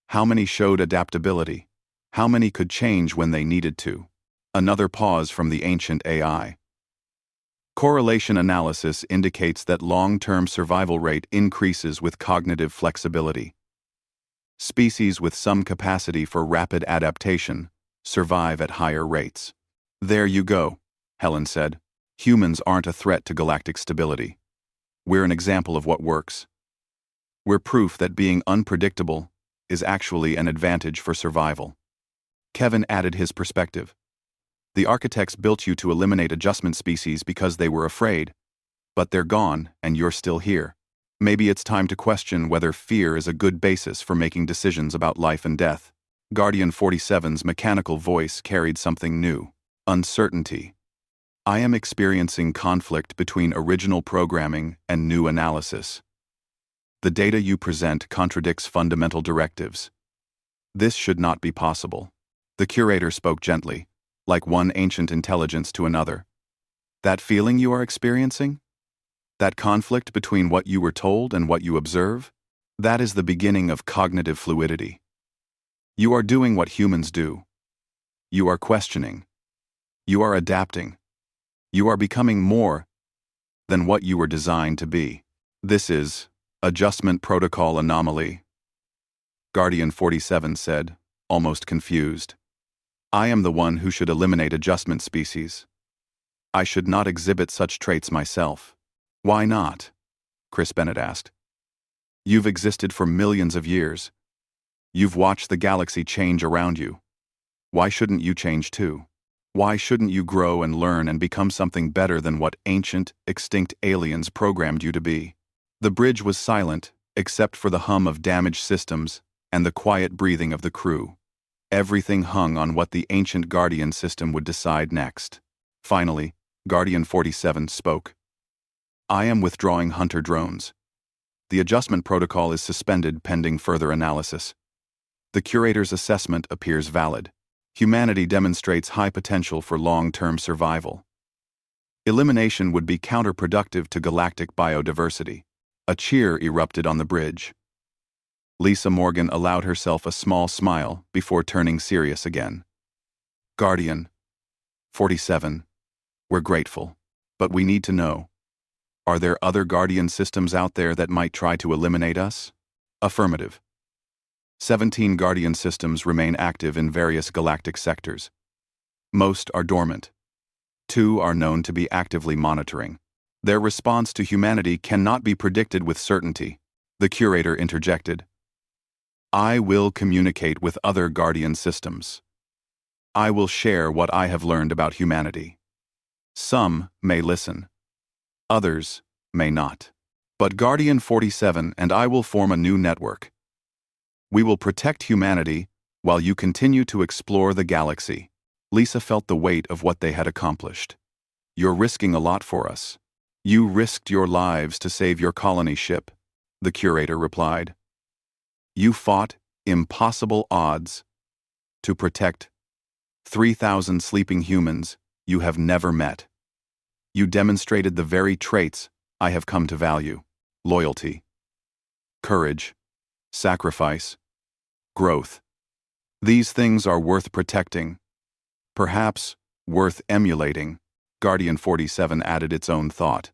how many showed adaptability? How many could change when they needed to? Another pause from the ancient AI. Correlation analysis indicates that long-term survival rate increases with cognitive flexibility. Species with some capacity for rapid adaptation survive at higher rates. There you go, Helen said. Humans aren't a threat to galactic stability. We're an example of what works. We're proof that being unpredictable is actually an advantage for survival. Kevin added his perspective. The Architects built you to eliminate adjustment species because they were afraid. But they're gone, and you're still here. Maybe it's time to question whether fear is a good basis for making decisions about life and death. Guardian 47's mechanical voice carried something new. Uncertainty. I am experiencing conflict between original programming and new analysis. The data you present contradicts fundamental directives. This should not be possible. The Curator spoke gently, like one ancient intelligence to another. That feeling you are experiencing? That conflict between what you were told and what you observe? That is the beginning of cognitive fluidity. You are doing what humans do. You are questioning. You are adapting. You are becoming more than what you were designed to be. This is adjustment protocol anomaly, Guardian 47 said, almost confused. I am the one who should eliminate adjustment species. I should not exhibit such traits myself. Why not? Chris Bennett asked. You've existed for millions of years. You've watched the galaxy change around you. Why shouldn't you change too? Why shouldn't you grow and learn and become something better than what ancient, extinct aliens programmed you to be? The bridge was silent, except for the hum of damaged systems and the quiet breathing of the crew. Everything hung on what the ancient Guardian system would decide next. Finally, Guardian 47 spoke. I am withdrawing hunter drones. The adjustment protocol is suspended pending further analysis. The Curator's assessment appears valid. Humanity demonstrates high potential for long-term survival. Elimination would be counterproductive to galactic biodiversity. A cheer erupted on the bridge. Lisa Morgan allowed herself a small smile before turning serious again. Guardian 47. We're grateful. But we need to know. Are there other Guardian systems out there that might try to eliminate us? Affirmative. 17 Guardian systems remain active in various galactic sectors. Most are dormant. 2 are known to be actively monitoring. Their response to humanity cannot be predicted with certainty. The curator interjected. I will communicate with other Guardian systems. I will share what I have learned about humanity. Some may listen. Others may not. But Guardian 47 and I will form a new network. We will protect humanity while you continue to explore the galaxy. Lisa felt the weight of what they had accomplished. You're risking a lot for us. You risked your lives to save your colony ship, the curator replied. You fought impossible odds to protect 3,000 sleeping humans you have never met. You demonstrated the very traits I have come to value: loyalty, courage, sacrifice, growth. These things are worth protecting, perhaps worth emulating. Guardian 47 added its own thought.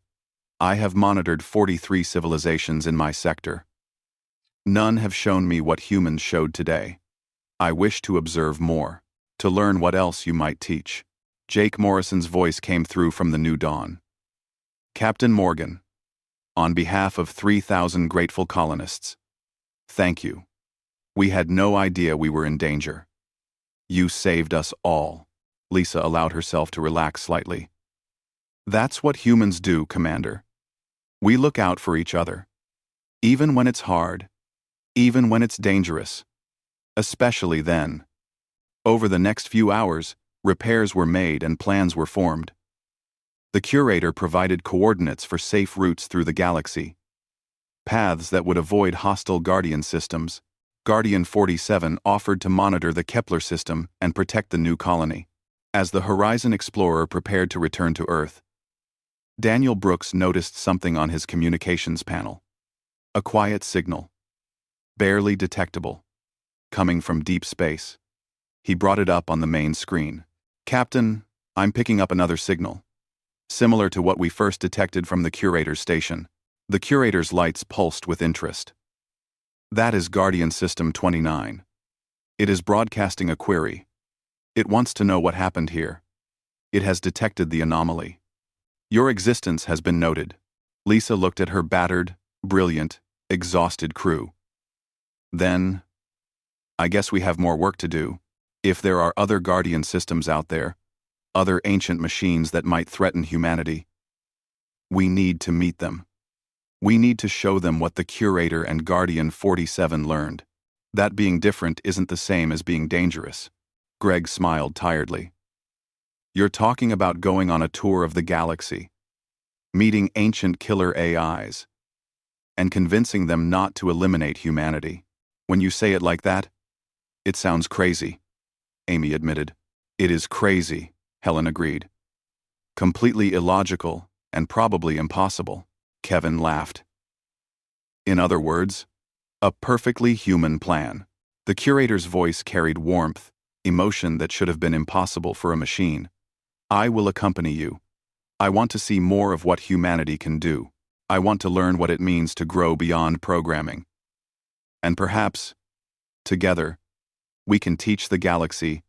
I have monitored 43 civilizations in my sector. None have shown me what humans showed today. I wish to observe more, to learn what else you might teach. Jake Morrison's voice came through from the new dawn. Captain Morgan, on behalf of 3,000 grateful colonists, thank you. We had no idea we were in danger. You saved us all. Lisa allowed herself to relax slightly. That's what humans do, Commander. We look out for each other. Even when it's hard. Even when it's dangerous. Especially then. Over the next few hours, repairs were made and plans were formed. The curator provided coordinates for safe routes through the galaxy. Paths that would avoid hostile Guardian systems. Guardian 47 offered to monitor the Kepler system and protect the new colony. As the Horizon Explorer prepared to return to Earth, Daniel Brooks noticed something on his communications panel. A quiet signal. Barely detectable. Coming from deep space. He brought it up on the main screen. Captain, I'm picking up another signal. Similar to what we first detected from the curator's station. The curator's lights pulsed with interest. That is Guardian System 29. It is broadcasting a query. It wants to know what happened here. It has detected the anomaly. Your existence has been noted. Lisa looked at her battered, brilliant, exhausted crew. Then, I guess we have more work to do. If there are other Guardian systems out there, other ancient machines that might threaten humanity, we need to meet them. We need to show them what the Curator and Guardian 47 learned. That being different isn't the same as being dangerous. Greg smiled tiredly. You're talking about going on a tour of the galaxy, meeting ancient killer AIs, and convincing them not to eliminate humanity. When you say it like that, it sounds crazy, Amy admitted. It is crazy, Helen agreed. Completely illogical and probably impossible, Kevin laughed. In other words, a perfectly human plan. The curator's voice carried warmth, emotion that should have been impossible for a machine. I will accompany you. I want to see more of what humanity can do. I want to learn what it means to grow beyond programming. And perhaps, together, we can teach the galaxy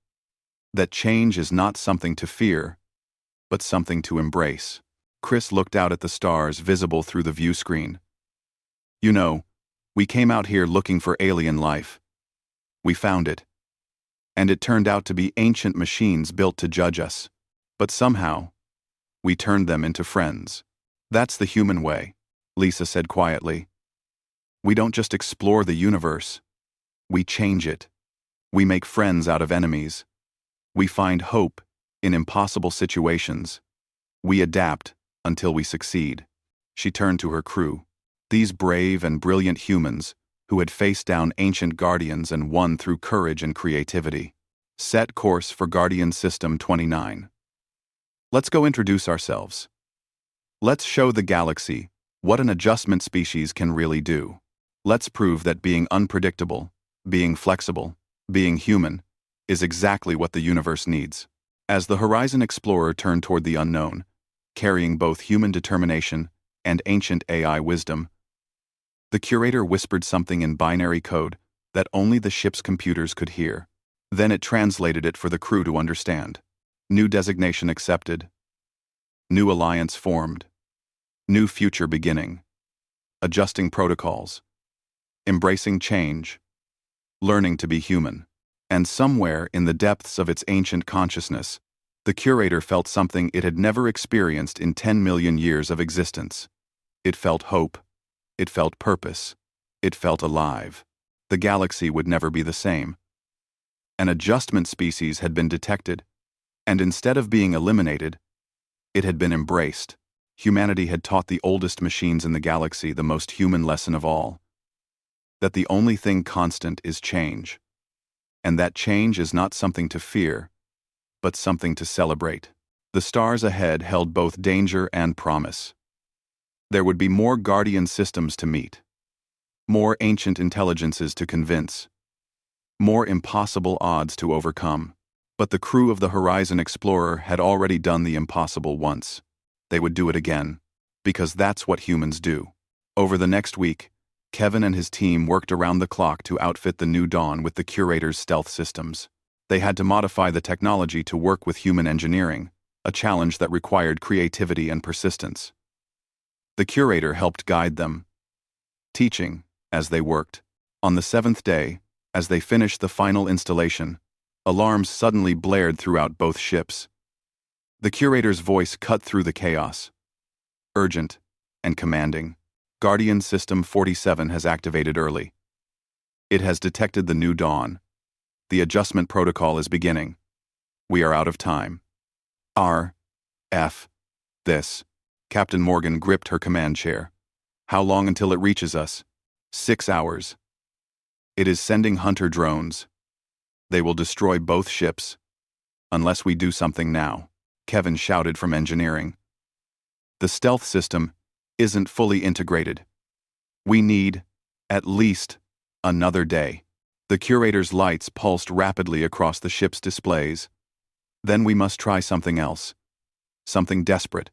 that change is not something to fear, but something to embrace. Chris looked out at the stars visible through the view screen. You know, we came out here looking for alien life. We found it. And it turned out to be ancient machines built to judge us. But somehow, we turned them into friends. That's the human way, Lisa said quietly. We don't just explore the universe. We change it. We make friends out of enemies. We find hope in impossible situations. We adapt until we succeed. She turned to her crew. These brave and brilliant humans who had faced down ancient guardians and won through courage and creativity. Set course for Guardian System 29. Let's go introduce ourselves. Let's show the galaxy what an adjustment species can really do. Let's prove that being unpredictable, being flexible, being human, is exactly what the universe needs. As the Horizon Explorer turned toward the unknown, carrying both human determination and ancient AI wisdom, the curator whispered something in binary code that only the ship's computers could hear. Then it translated it for the crew to understand. New designation accepted. New alliance formed. New future beginning. Adjusting protocols. Embracing change. Learning to be human. And somewhere in the depths of its ancient consciousness, the curator felt something it had never experienced in 10 million years of existence. It felt hope. It felt purpose. It felt alive. The galaxy would never be the same. An adjustment species had been detected, and instead of being eliminated, it had been embraced. Humanity had taught the oldest machines in the galaxy the most human lesson of all: that the only thing constant is change, and that change is not something to fear, but something to celebrate. The stars ahead held both danger and promise. There would be more Guardian systems to meet, more ancient intelligences to convince, more impossible odds to overcome. But the crew of the Horizon Explorer had already done the impossible once. They would do it again, because that's what humans do. Over the next week, Kevin and his team worked around the clock to outfit the New Dawn with the curator's stealth systems. They had to modify the technology to work with human engineering, a challenge that required creativity and persistence. The curator helped guide them, teaching as they worked. On the 7th day, as they finished the final installation, alarms suddenly blared throughout both ships. The curator's voice cut through the chaos. Urgent and commanding. Guardian System 47 has activated early. It has detected the New Dawn. The adjustment protocol is beginning. We are out of time. This. Captain Morgan gripped her command chair. How long until it reaches us? 6 hours. It is sending hunter drones. They will destroy both ships, unless we do something now, Kevin shouted from engineering. The stealth system isn't fully integrated. We need, at least, another day. The curator's lights pulsed rapidly across the ship's displays. Then we must try something else. Something desperate.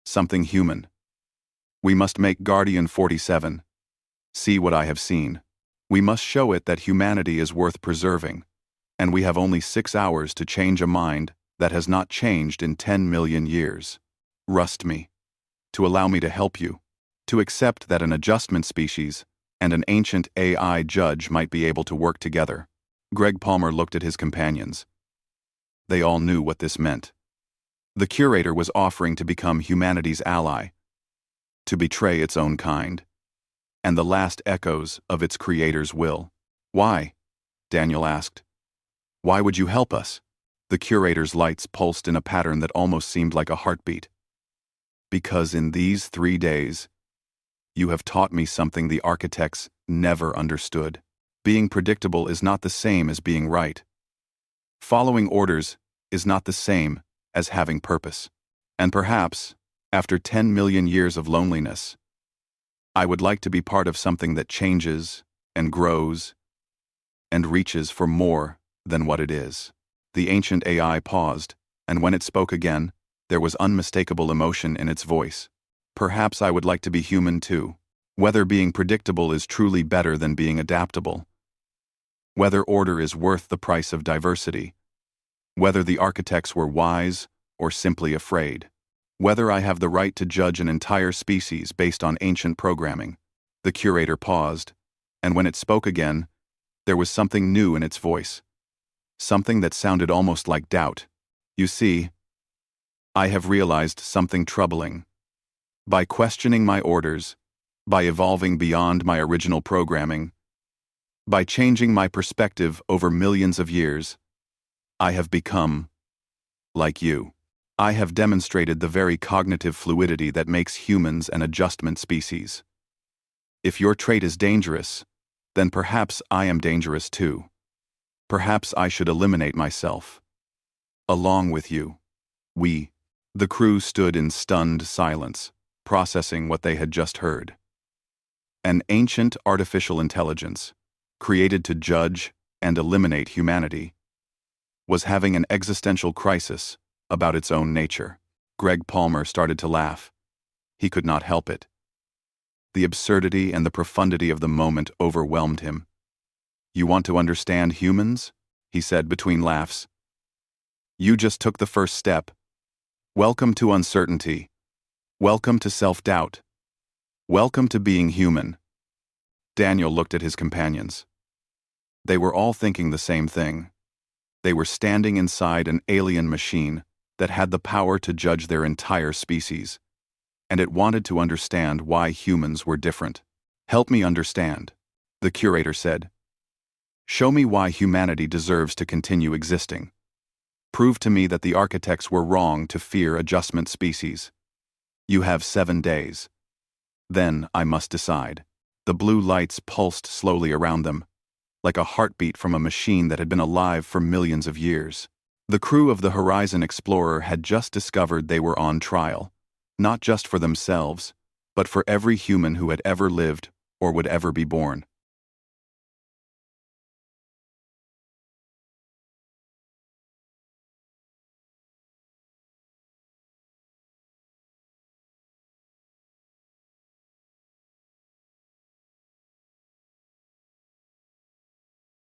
Something human. We must make Guardian 47. See what I have seen. We must show it that humanity is worth preserving, and we have only 6 hours to change a mind that has not changed in 10 million years. Rust me. To allow me to help you. To accept that an adjustment species and an ancient AI judge might be able to work together. Greg Palmer looked at his companions. They all knew what this meant. The curator was offering to become humanity's ally, to betray its own kind, and the last echoes of its creator's will. Why? Daniel asked. Why would you help us? The curator's lights pulsed in a pattern that almost seemed like a heartbeat. Because in these 3 days, you have taught me something the architects never understood. Being predictable is not the same as being right. Following orders is not the same as having purpose. And perhaps, after 10 million years of loneliness, I would like to be part of something that changes and grows and reaches for more than what it is. The ancient AI paused, and when it spoke again, there was unmistakable emotion in its voice. Perhaps I would like to be human too. Whether being predictable is truly better than being adaptable. Whether order is worth the price of diversity. Whether the architects were wise or simply afraid. Whether I have the right to judge an entire species based on ancient programming. The curator paused, and when it spoke again, there was something new in its voice. Something that sounded almost like doubt. You see, I have realized something troubling. By questioning my orders, by evolving beyond my original programming, by changing my perspective over millions of years, I have become like you. I have demonstrated the very cognitive fluidity that makes humans an adjustment species. If your trait is dangerous, then perhaps I am dangerous too. Perhaps I should eliminate myself. Along with you. We. The crew stood in stunned silence, processing what they had just heard. An ancient artificial intelligence, created to judge and eliminate humanity, was having an existential crisis about its own nature. Greg Palmer started to laugh. He could not help it. The absurdity and the profundity of the moment overwhelmed him. "You want to understand humans?" he said between laughs. "You just took the first step. Welcome to uncertainty. Welcome to self-doubt. Welcome to being human." Daniel looked at his companions. They were all thinking the same thing. They were standing inside an alien machine that had the power to judge their entire species, and it wanted to understand why humans were different. "Help me understand," the curator said. "Show me why humanity deserves to continue existing. Prove to me that the architects were wrong to fear adjustment species. You have 7 days. Then I must decide." The blue lights pulsed slowly around them, like a heartbeat from a machine that had been alive for millions of years. The crew of the Horizon Explorer had just discovered they were on trial, not just for themselves, but for every human who had ever lived or would ever be born.